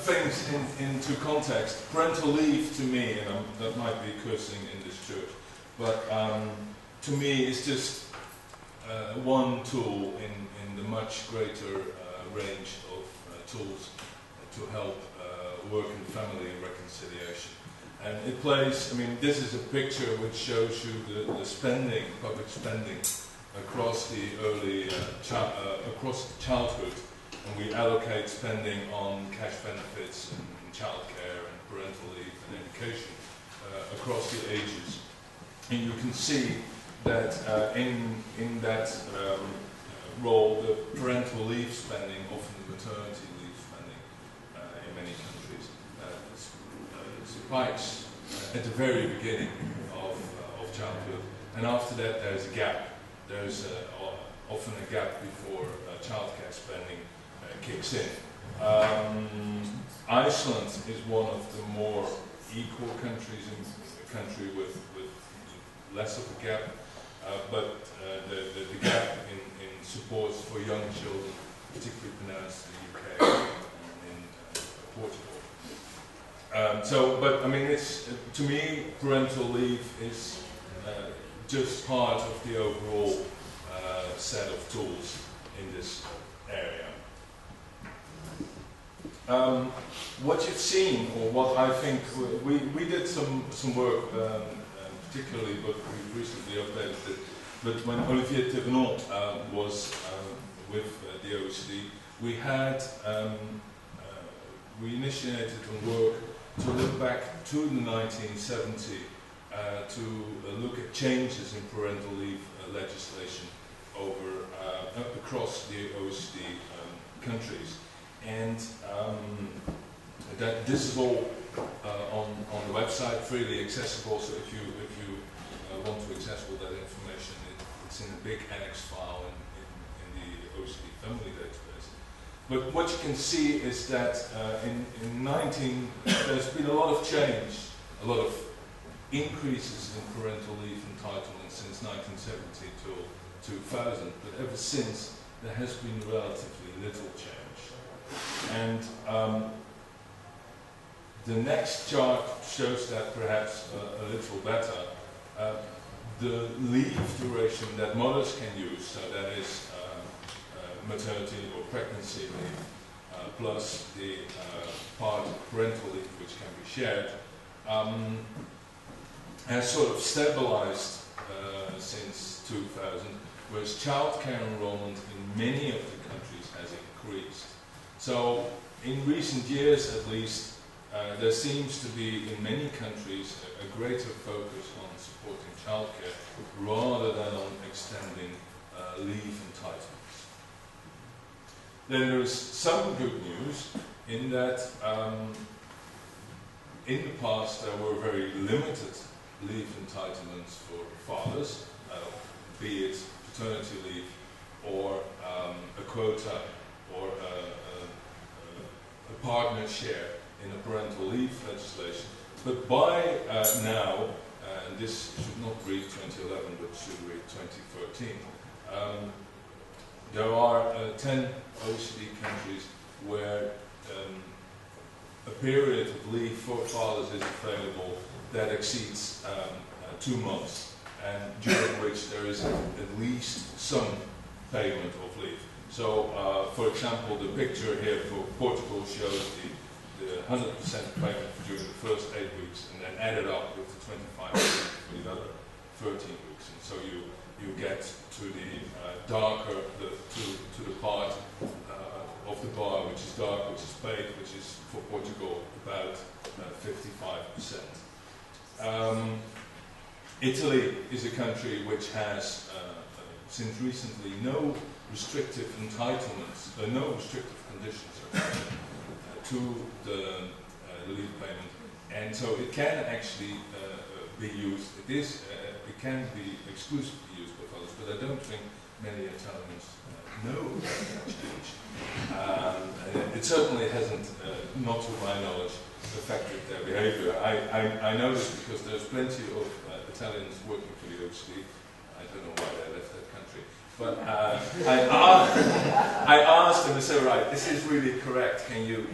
things into context, parental leave to me, and that might be cursing in this church, but to me it's just one tool in the much greater range of tools to help work and family and reconciliation. And it plays, I mean, this is a picture which shows you the spending, public spending, across the across childhood, and we allocate spending on cash benefits and childcare and parental leave and education across the ages. And you can see that in that role, the parental leave spending, often the maternity leave spending in many countries, spikes at the very beginning of childhood, and after that there's a gap. There's often a gap before childcare spending kicks in. Iceland is one of the more equal countries in the country with less of a gap, but the gap in supports for young children, particularly pronounced in the UK and in Portugal. But I mean, it's to me, parental leave is just part of the overall set of tools in this area. What you've seen, or what I think, we did some work, particularly, but we recently updated it. But when Olivier Deven was with the OECD, we had we initiated a work to look back to the 1970s to look at changes in parental leave legislation over across the OECD countries, and that this is all on the website, freely accessible. So if you want to access all that information, it's in a big annex file in the OECD Family Database. But what you can see is that there's been a lot of change, a lot of increases in parental leave entitlement since 1970 till 2000, but ever since there has been relatively little change. And the next chart shows that perhaps a little better. The leave duration that mothers can use, so that is maternity or pregnancy leave, plus the part of parental leave which can be shared, has sort of stabilized since 2000, whereas childcare enrollment in many of the countries has increased. So in recent years at least, there seems to be in many countries a greater focus on supporting childcare rather than on extending leave entitlements. Then there is some good news in that in the past there were very limited leave entitlements for fathers, be it paternity leave or a quota or a partner share in a parental leave legislation. But by now, and this should not read 2011 but should read 2013, there are 10 OECD countries where period of leave for fathers is available that exceeds 2 months, and during which there is at least some payment of leave. So, for example, the picture here for Portugal shows the 100% payment during the first 8 weeks, and then added up with the 25% for the other 13 weeks. And so you get to the darker, to the part of the bar which is dark, which is paid, which is for Portugal about 55%. Italy is a country which has, since recently, no restrictive entitlements, no restrictive conditions to the leave payment, and so it can actually be used. It can be exclusively used by fathers, but I don't think many Italians know about that change. It certainly hasn't, not to my knowledge, affected their behaviour. I know this because there's plenty of Italians working for the OECD. I don't know why they left that country. But I asked them, I said, right, this is really correct, can you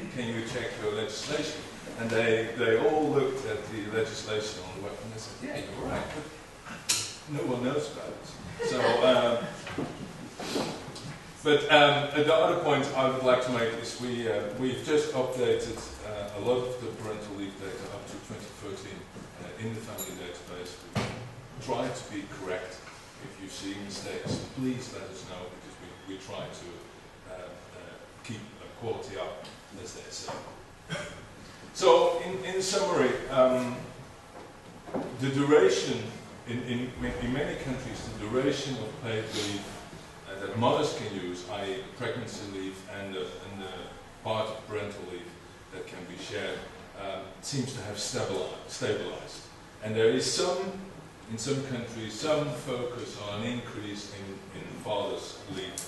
check your legislation? And they all looked at the legislation on the web and they said, yeah, you're right, but no one knows about it. So, the other point I would like to make is we've just updated a lot of the parental leave data up to 2013 in the family database. We try to be correct. If you see mistakes, please let us know, because we try to keep quality up, as they say. So, in summary, the duration, in many countries, the duration of paid leave that mothers can use, i.e. pregnancy leave and the part of parental leave that can be shared, seems to have stabilized. And there is in some countries, some focus on an increase in fathers' leave.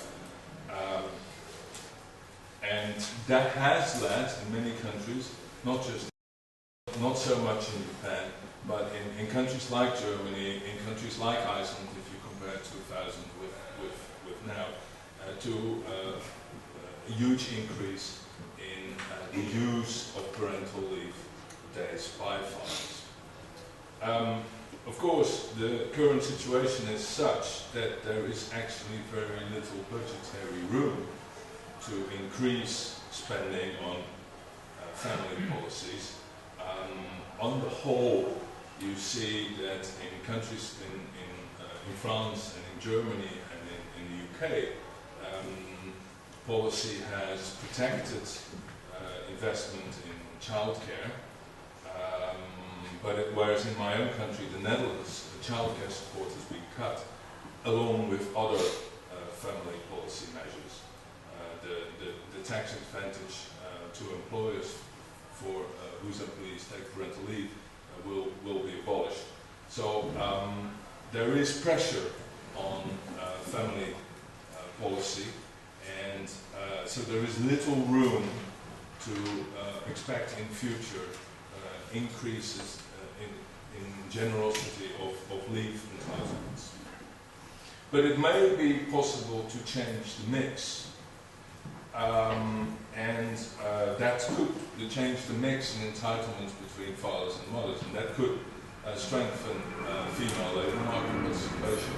And that has led, in many countries, not so much in Japan, but in countries like Germany, in countries like Iceland, if you compare 2000 with now, to a huge increase in the use of parental leave days by fathers. Of course, the current situation is such that there is actually very little budgetary room to increase spending on family policies. On the whole, you see that in countries in France and in Germany and in the UK, policy has protected investment in childcare. Whereas in my own country, the Netherlands, the childcare support has been cut, along with other family policy measures. The tax advantage to employers for whose employees take parental leave will be abolished. So there is pressure on family policy, and so there is little room to expect in future increases in generosity of leave entitlements. But it may be possible to change the mix, and that could change the mix in entitlements between fathers and mothers, and that could strengthen female labour market participation.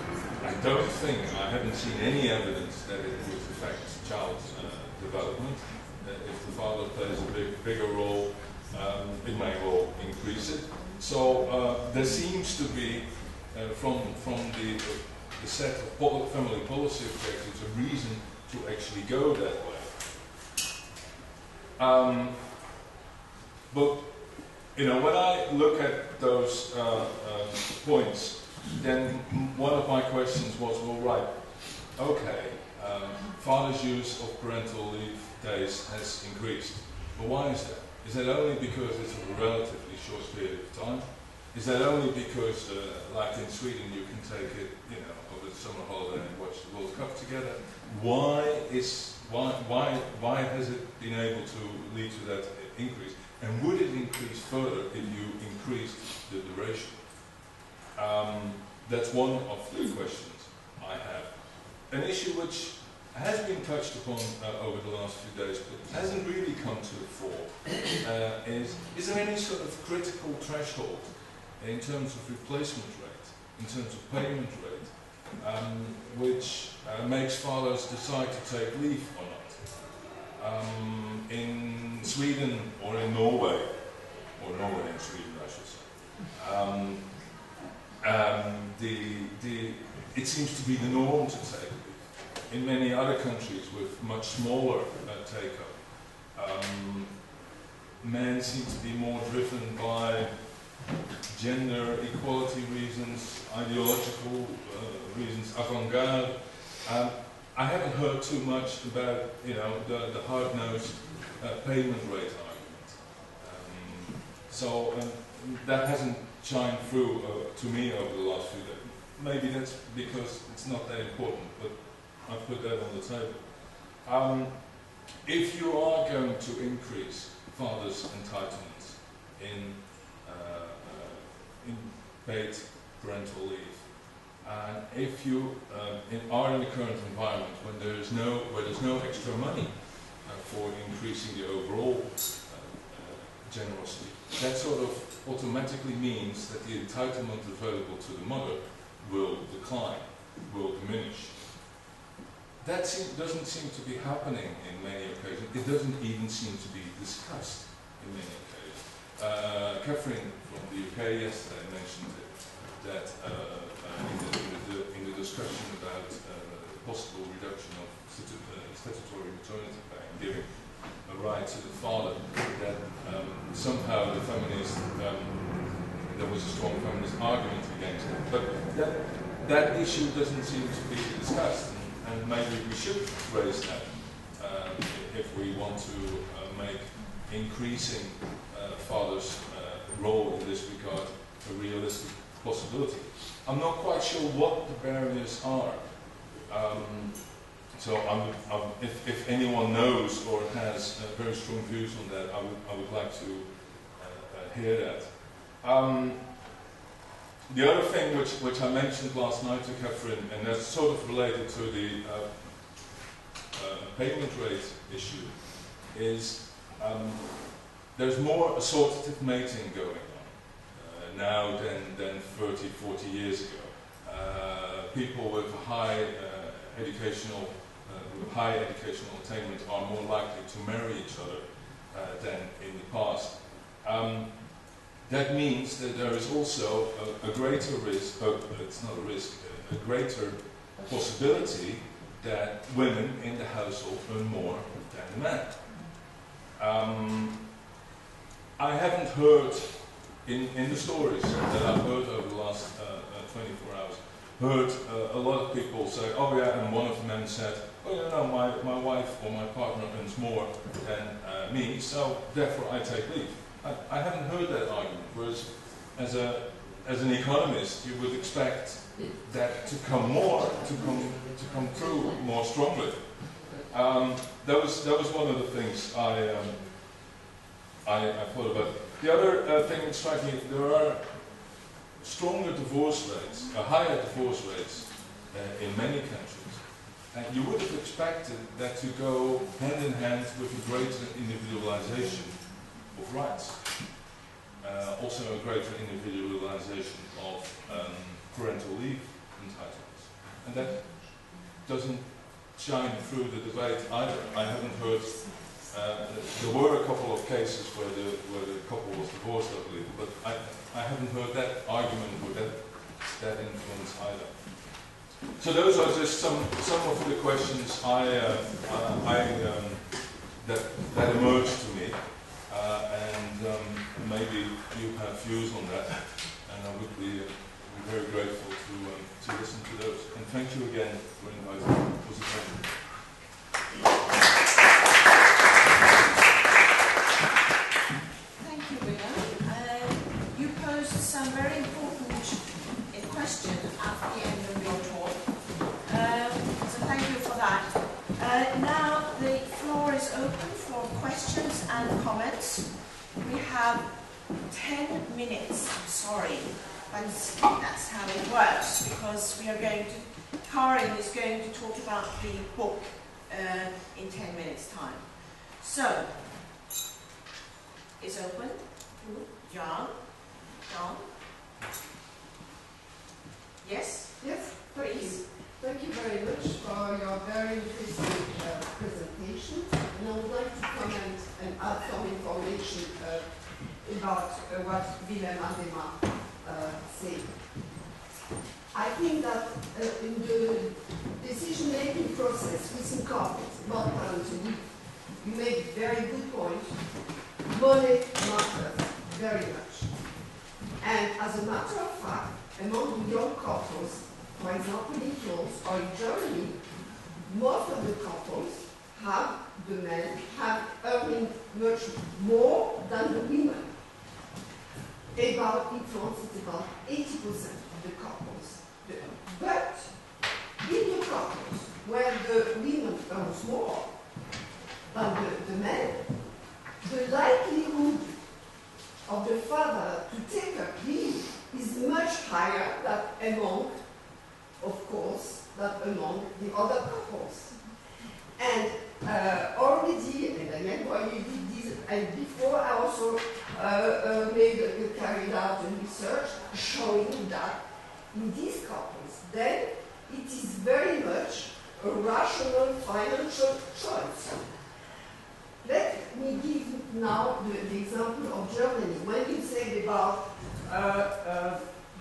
I haven't seen any evidence that it would affect child development. If the father plays a bigger role, it may well increase it. So there seems to be, from the set of family policy objectives, a reason to actually go that way. But when I look at those points, then one of my questions was, well, right, okay, fathers' use of parental leave days has increased. But why is that? Is that only because it's a relatively short period of time? Is that only because, like in Sweden, you can take it, over the summer holiday and watch the World Cup together? Why has it been able to lead to that increase? And would it increase further if you increased the duration? That's one of the questions I have. An issue which has been touched upon over the last few days, but hasn't really come to the fore, is there any sort of critical threshold in terms of replacement rate, in terms of payment rate, which makes fathers decide to take leave or not? In Sweden or in Norway, or Norway and Sweden I should say, it seems to be the norm to take leave. In many other countries with much smaller take-up, men seem to be more driven by gender equality reasons, ideological reasons, avant-garde. I haven't heard too much about, the hard-nosed payment rate argument. So that hasn't shined through to me over the last few days. Maybe that's because it's not that important, but I put that on the table. If you are going to increase fathers' entitlements in paid parental leave, and if you are in the current environment when there's no extra money for increasing the overall generosity, that sort of automatically means that the entitlement available to the mother will decline, will diminish. That doesn't seem to be happening in many occasions. It doesn't even seem to be discussed in many occasions. Catherine from the UK yesterday mentioned it, that in the discussion about possible reduction of statutory maternity pay and giving a right to the father, that somehow the feminist, there was a strong feminist argument against it. But that issue doesn't seem to be discussed. And maybe we should raise that if we want to make increasing fathers' role in this regard a realistic possibility. I'm not quite sure what the barriers are. So if anyone knows or has very strong views on that, I would like to hear that. The other thing which I mentioned last night to Catherine, and that's sort of related to the payment rate issue, is there's more assortative mating going on now than 30, 40 years ago. People with high educational attainment are more likely to marry each other than in the past. That means that there is also a greater risk, it's not a risk, a greater possibility that women in the household earn more than the men. I haven't heard, in the stories that I've heard over the last 24 hours, heard a lot of people say, oh yeah, and one of the men said, oh yeah, no, my wife or my partner earns more than me, so therefore I take leave. I haven't heard that argument, whereas as an economist you would expect that to come through more strongly. That was one of the things I thought about. The other thing that struck me, there are stronger divorce rates, higher divorce rates in many countries. And you would have expected that to go hand in hand with a greater individualization of rights. Also a greater individualization of parental leave entitlements. And that doesn't shine through the debate either. I haven't heard, there were a couple of cases where the couple was divorced, I believe, but I haven't heard that argument or that influence either. So those are just some of the questions that emerged to me. And maybe you have views on that, and I would be very grateful to listen to those. And thank you again for inviting me. It was a pleasure. Thank you, Willem. You posed some very important questions at the end of your talk, so thank you for that. Now the floor is open for questions and comments. We have 10 minutes, I'm sorry, but that's how it works, because we are Karin is going to talk about the book in 10 minutes' time. So, it's open. John? Yes? Yes, thank you. Please. Thank you very much for your very interesting presentation. And I would like to comment and add some information about what Willem Adema said. I think that in the decision-making process within couples about parental leave, you made a very good point. Money matters very much. And as a matter of fact, among the young couples, for example in France or in Germany, most of the couples the men have earning much more than the women. In France, it's about 80% of the couples. But in the couples where the women earns more than the men, the likelihood of the father to take up leave is much higher than among, of course, among the other couples. And already, and again, while you did this, and before I also carried out a research showing that in these couples, then it is very much a rational financial choice. Let me give now the example of Germany. When you said about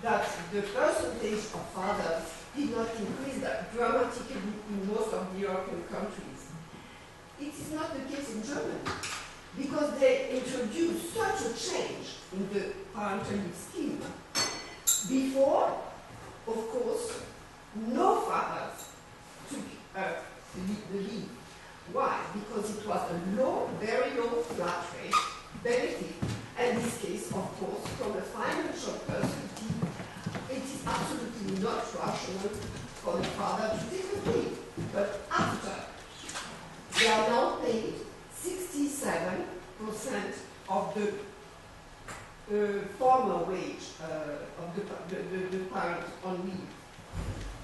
that the percentage of fathers did not increase that dramatically in most of the European countries, it is not the case in Germany, because they introduced such a change in the parental leave scheme. Before, of course, no fathers took the leave. Why? Because it was a low, very low flat rate benefit. And in this case, of course, from a financial perspective, it is absolutely not rational for the father to take a leave. But after, they are now paid 67% of the former wage of the parent on leave.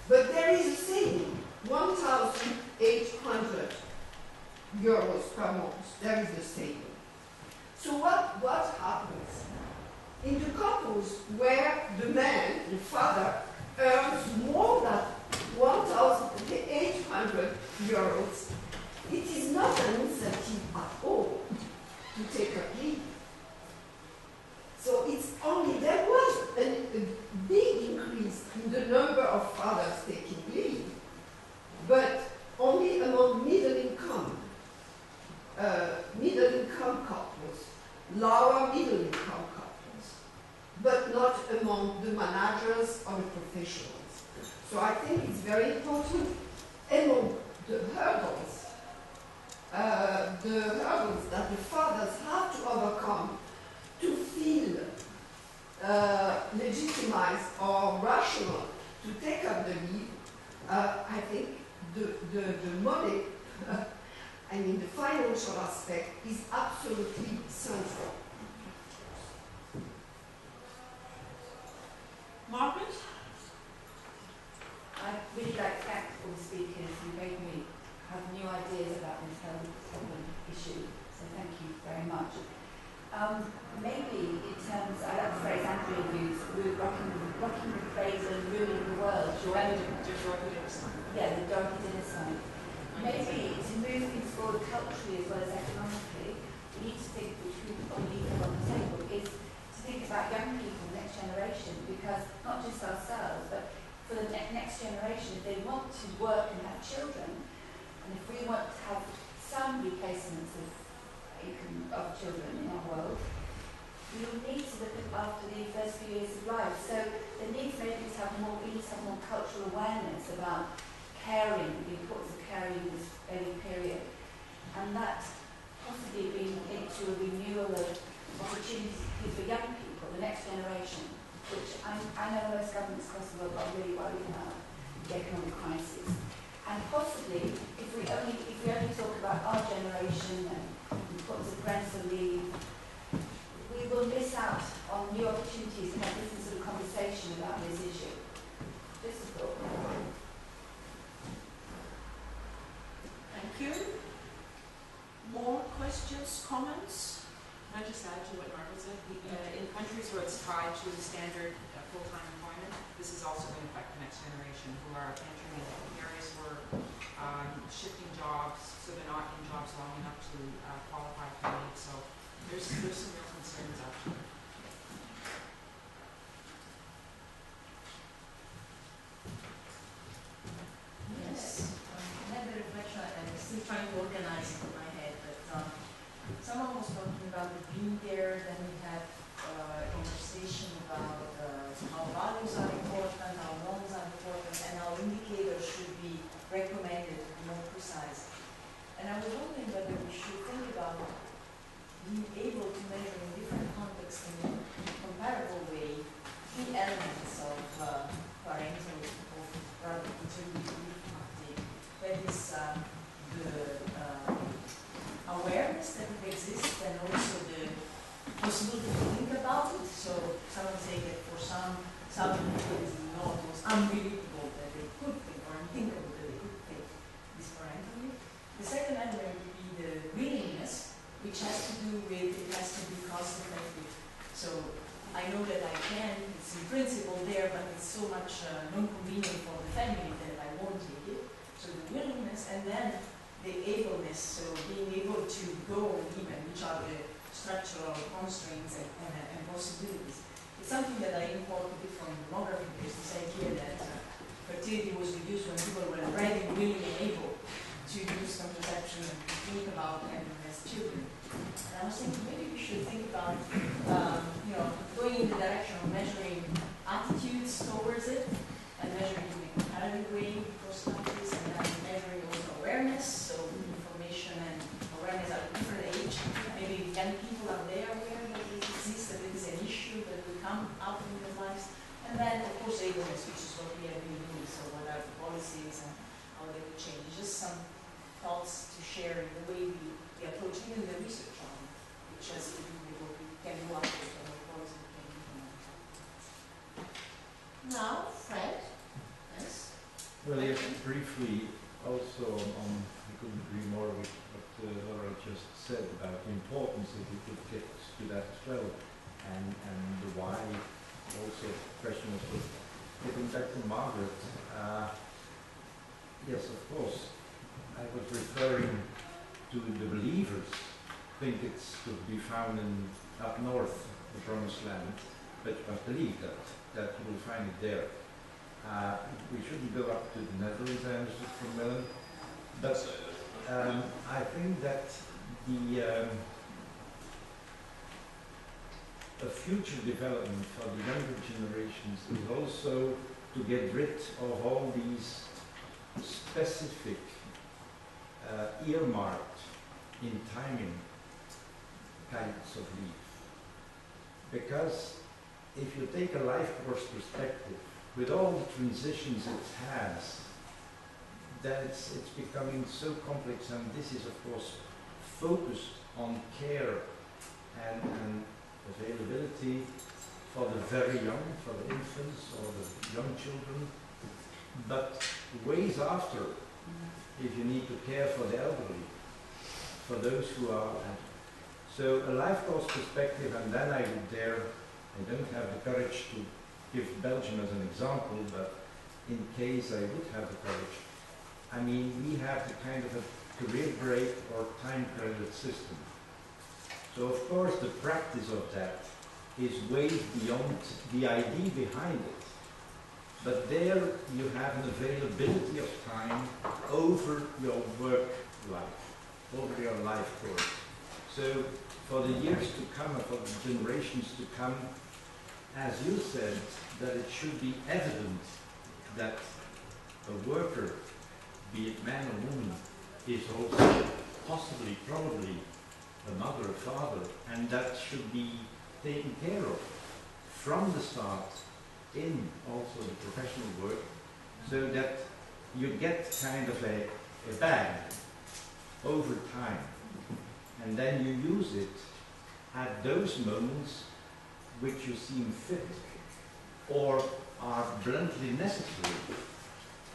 But there is a saving, 1,800 euros per month. There is a saving. So what happens? In the couples where the man, the father, earns more than 1,800 euros, it is not an incentive at all to take a leave. So it's only, there was a big increase in the number of fathers taking leave, but only among middle income couples, lower middle income couples, but not among the managers or the professionals. So I think it's very important among the hurdles that the fathers have to overcome to feel legitimized or rational to take up the leave. I think the money, I mean the financial aspect, is absolutely central. Margaret? I'd really like to thank all the speakers who made me have new ideas about this whole problem issue, so thank you very much. Maybe in terms, I like the phrase Andrea used, we're rocking the cradle and ruining the world. Yeah, the Dorothy Dinner side. Maybe to move things forward culturally as well as economically, we need to think, which we probably leave on the table, is to think about young people, the next generation, because not just ourselves, but for the next generation, if they want to work and have children, and if we want to have some replacements of children in our world, we will need to look after the first few years of life. So there needs maybe to have more, we need to have more cultural awareness about caring, the importance of caring in this early period, and that possibly being linked to a renewal of opportunities for young people, the next generation, which I know most governments across the world are really worried about the economic crisis. And possibly, if we only talk about our generation and the importance of parental leave, we will miss out on new opportunities to have this sort of conversation about this issue. Just a thought. Thank I just add to what Margaret said? In countries where it's tied to standard full-time employment, this is also going to affect the next generation who are entering areas where shifting jobs, so they're not in jobs long enough to qualify for aid. So there's some real concerns actually. Yes, I had a reflection and I'm still trying to organize it in my head, but someone was talking about the being there, then we had a conversation about how values are important, how norms are important, and how indicators should be recommended to be more precise. And I was wondering whether we should think about being able to measure in different contexts in a comparable way key elements of parental or rather paternity. That is the awareness that it exists and also the possibility to think about it. So someone say that for some people it is not most unbelievable that they could think or unthinkable that they could think this parentally. The second element would be the willingness, which has to do with it has to be cost effective. So I know that I can, it's in principle there, but it's so much non-convenient for the family that I won't take it. So the willingness and then the ableness, so being able to go even, which are the structural constraints and possibilities. It's something that I import a bit from demography, because this idea that fertility was reduced when people were ready, willing, and able to use contraception and think about having less children. And I was thinking maybe we should think about going in the direction of measuring attitudes towards it and measuring in a comparative way across countries, and then measuring also awareness, so information and awareness at a different age. Maybe young people are there aware that it exists, that it is an issue that will come up in their lives. And then of course ableness, which is what we have been doing, so what are the policies and how they will change. Just some thoughts to share in the way we approach even the research on it, which has to do with what we can do after and what policy we can implement. Now, Fred. Yes. Well, yes, briefly, also I couldn't agree more with what Laura just said about the importance that we could get to that as well, and the why. Also, the question was getting back to Margaret. Yes, of course. I was referring to the believers. I think it's to be found in up north, the Promised Land, but you must believe that you will find it there. We shouldn't go up to the Netherlands, I understood from Willem, but I think that a future development for the younger generations is also to get rid of all these specific earmarked in timing kinds of leave. Because if you take a life course perspective, with all the transitions it has, then it's becoming so complex, and this is of course focused on care and availability for the very young, for the infants or the young children, but ways after, if you need to care for the elderly, for those who are. So a life course perspective, and then I would dare, I don't have the courage to give Belgium as an example, but in case I would have the courage, I mean, we have the kind of a career break or time credit system. So of course the practice of that is way beyond the idea behind it. But there you have an availability of time over your work life, over your life course. So for the years to come, or for the generations to come, as you said, that it should be evident that a worker, be it man or woman, is also possibly, probably, a mother or father, and that should be taken care of from the start in also the professional work, so that you get kind of a bag over time, and then you use it at those moments which you seem fit or are bluntly necessary.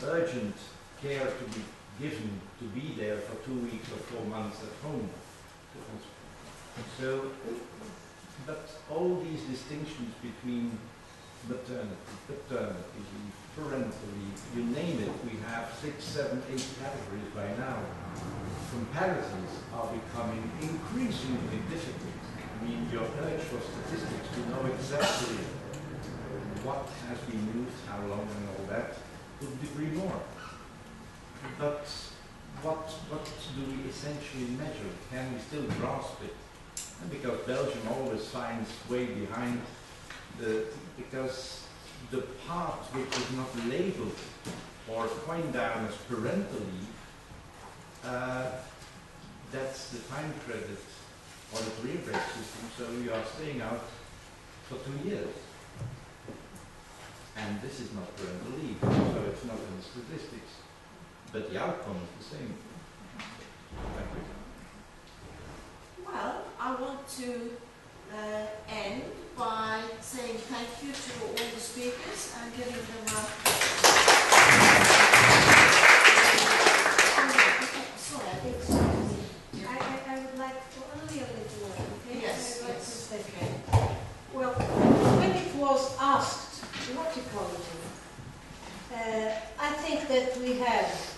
Urgent care to be given to be there for 2 weeks or 4 months at home. So, but all these distinctions between maternity, paternity leave, parental leave, you name it, we have 6, 7, 8 categories by now. Comparisons are becoming increasingly difficult. I mean, your urge for statistics to know exactly what has been used, how long and all that, would degree more. But what do we essentially measure? Can we still grasp it? And because Belgium always finds way behind because the part which is not labeled or coined down as parental leave, that's the time credit or the career break system, so you are staying out for 2 years. And this is not parental leave, so it's not in the statistics. But the outcome is the same. Thank you. Well, I want to end by saying thank you to all the speakers and giving them a... Sorry, I think so. I would like to only a little more, okay? Yes, I'd like to yes, say- okay. Well, when it was asked what equality, I think that we have,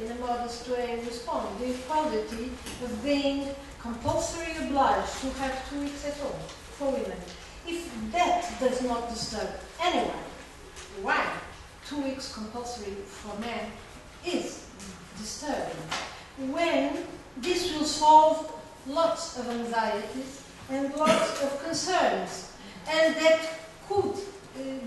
in a modest way, responded. The equality of being compulsory obliged to have 2 weeks at home for women. If that does not disturb anyone, why 2 weeks compulsory for men is disturbing? When this will solve lots of anxieties and lots of concerns, and that could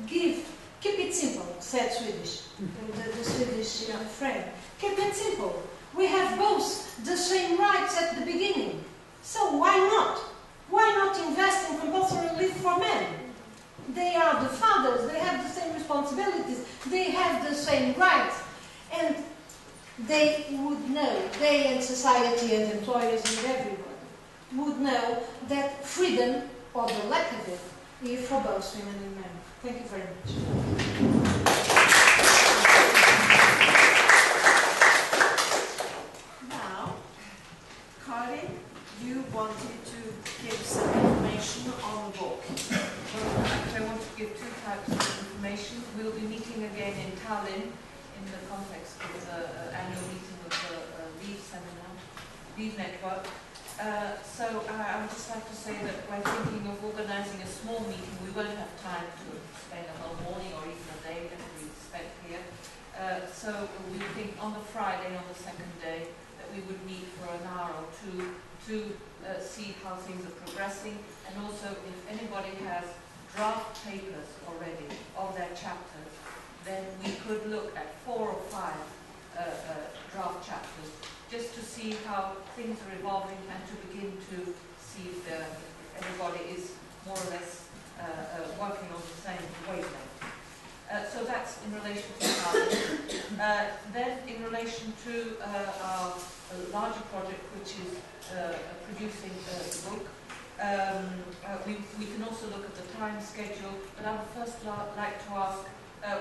keep it simple, said Swedish, the Swedish friend. Keep it simple. We have both the same rights at the beginning. So why not? Why not invest in compulsory leave for men? They are the fathers, they have the same responsibilities, they have the same rights. And they would know, they and society and employers and everyone would know that freedom, or the lack of it, is for both women and men. Thank you very much. Now, Karin, you wanted to give some information on the book. I want to give 2 types of information. We'll be meeting again in Tallinn in the context of the annual meeting of the Leave Seminar, Leave Network. So I would just like to say that we're thinking of organising a small meeting. We won't have time to spend a whole morning or even a day that we spent here. So we think on the Friday, on the 2nd day, that we would meet for an hour or 2 to see how things are progressing, and also if anybody has draft papers already of their chapters, then we could look at 4 or 5 draft chapters just to see how things are evolving and to begin to see if everybody is more or less working on the same wavelength. So that's in relation to that. Then in relation to our larger project, which is producing the book, we can also look at the time schedule, but I would first like to ask,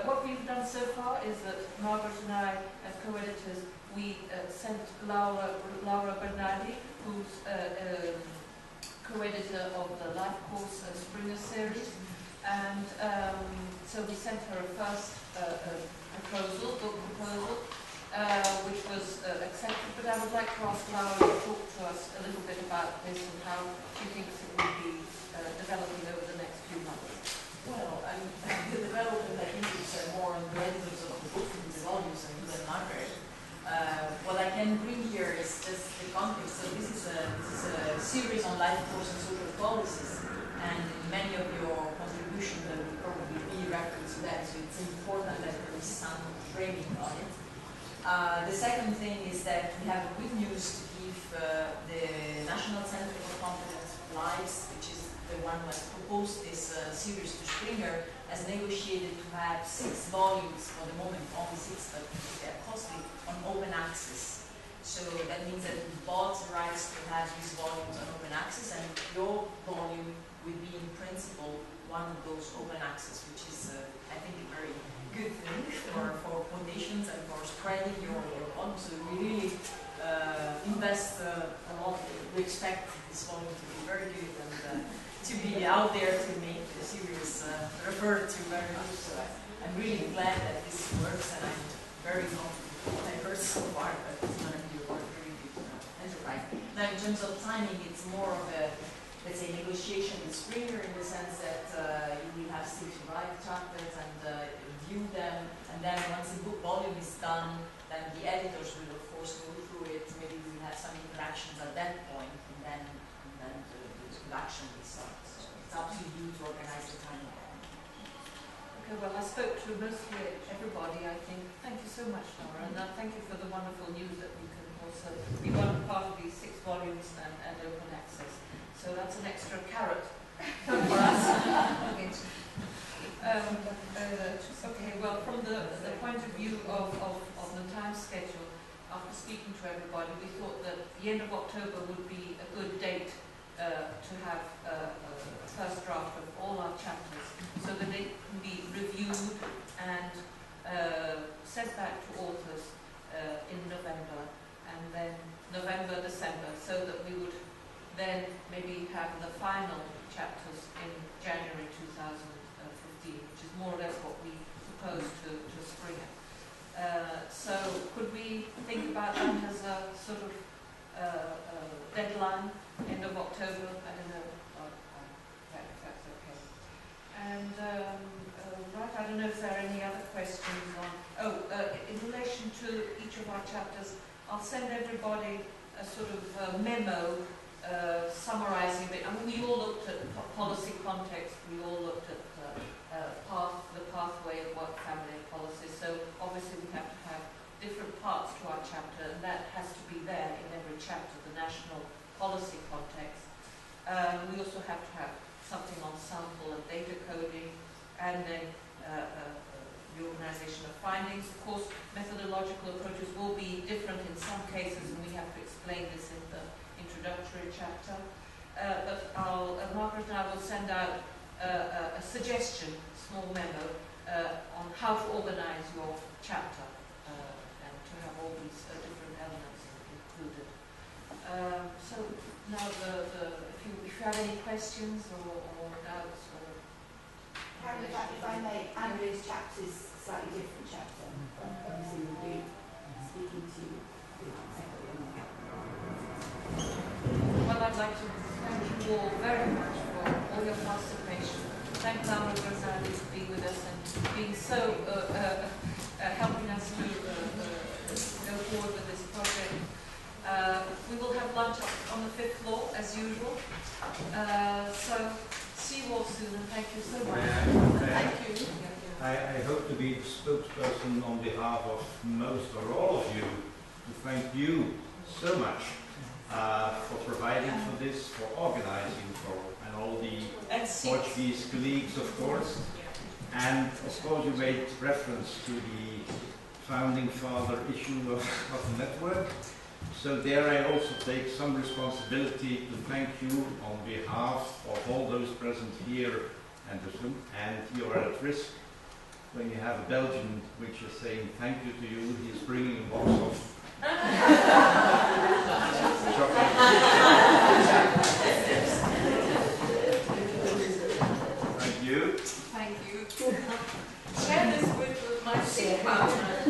what we've done so far is that Margaret and I, as co-editors, we sent Laura Bernardi, who's co-editor of the Life Course Springer series, and so we sent her a first book proposal, which was accepted, but I would like to ask Laura to talk to us a little bit about this and how she thinks it will be developing over the next few months. Well, the development, I think, is more on the editors of the book and the volumes and the Margaret. What I can bring here is just the context. So this is a series on life course and social policies, and many of your contributions will probably be reference to that, so it's important that there is some framing on it. The second thing is that we have good news to give the National Center for Competence Lives, which is the one who has proposed this series to Springer, has negotiated to have 6 volumes for the moment, only 6, but they are costly, on open access. So that means that we bought the rights to have these volumes on open access, and your volume will be in principle one of those open access, which is, I think, a very good thing for quotations and for spreading your volume. So we really invest a lot. We expect this volume to be very good and to be out there to make the series refer to very much. So I'm really glad that this works, and I'm very confident what I heard so far that it's going to be a very good enterprise. Now, in terms of timing, it's more of a, let's say, negotiation with Springer in the sense that you will have 6 to write chapters and review them, and then once the book volume is done, then the editors will of course go through it. Maybe we will have some interactions at that point, and then the production will start. So it's up to you to organize the timeline. Okay, well, I spoke to mostly everybody, I think. Thank you so much, Laura, and thank you for the wonderful news that we can also be one part of these 6 volumes and open access. So that's an extra carrot for us. Okay, well, from the point of view of the time schedule, after speaking to everybody, we thought that the end of October would be a good date to have a first draft of all our chapters, so that they can be reviewed and sent back to authors in November, and then November, December, so that we would then maybe have the final chapters in January 2015, which is more or less what we proposed to Springer. So could we think about that as a sort of deadline, end of October? I don't know if that's okay. And right, I don't know if there are any other questions on. In relation to each of our chapters, I'll send everybody a sort of memo summarising a bit. I mean, we all looked at policy context. We all looked at the pathway of work, family, and policy. So obviously we have to have different parts to our chapter, and that has to be there in every chapter, the national policy context. We also have to have something on sample and data coding, and then the organisation of findings. Of course, methodological approaches will be different in some cases, and we have to explain this in the introductory chapter. But Margaret and I will send out a suggestion, small memo, on how to organise your chapter and to have all these different elements included. So now, if you have any questions or doubts, if I may, Andrea's chapter is a slightly different chapter. Obviously, we'll be speaking to you. Well, I'd like to thank you all very much for all your participation. Thank Laura Rosali for being with us and being so helping us to go forward with this project. We will have lunch on the 5th floor as usual. So see you all soon, and thank you so much. Thank you. I hope to be the spokesperson on behalf of most or all of you to thank you so much for providing for this, for organizing, and all the Portuguese colleagues, of course. And of course you made reference to the founding father issue of the network. So there I also take some responsibility to thank you on behalf of all those present here and you are at risk when you have a Belgian which is saying thank you to you. He is bringing a box of chocolate. Thank you. Thank you. Share this with my seat partner.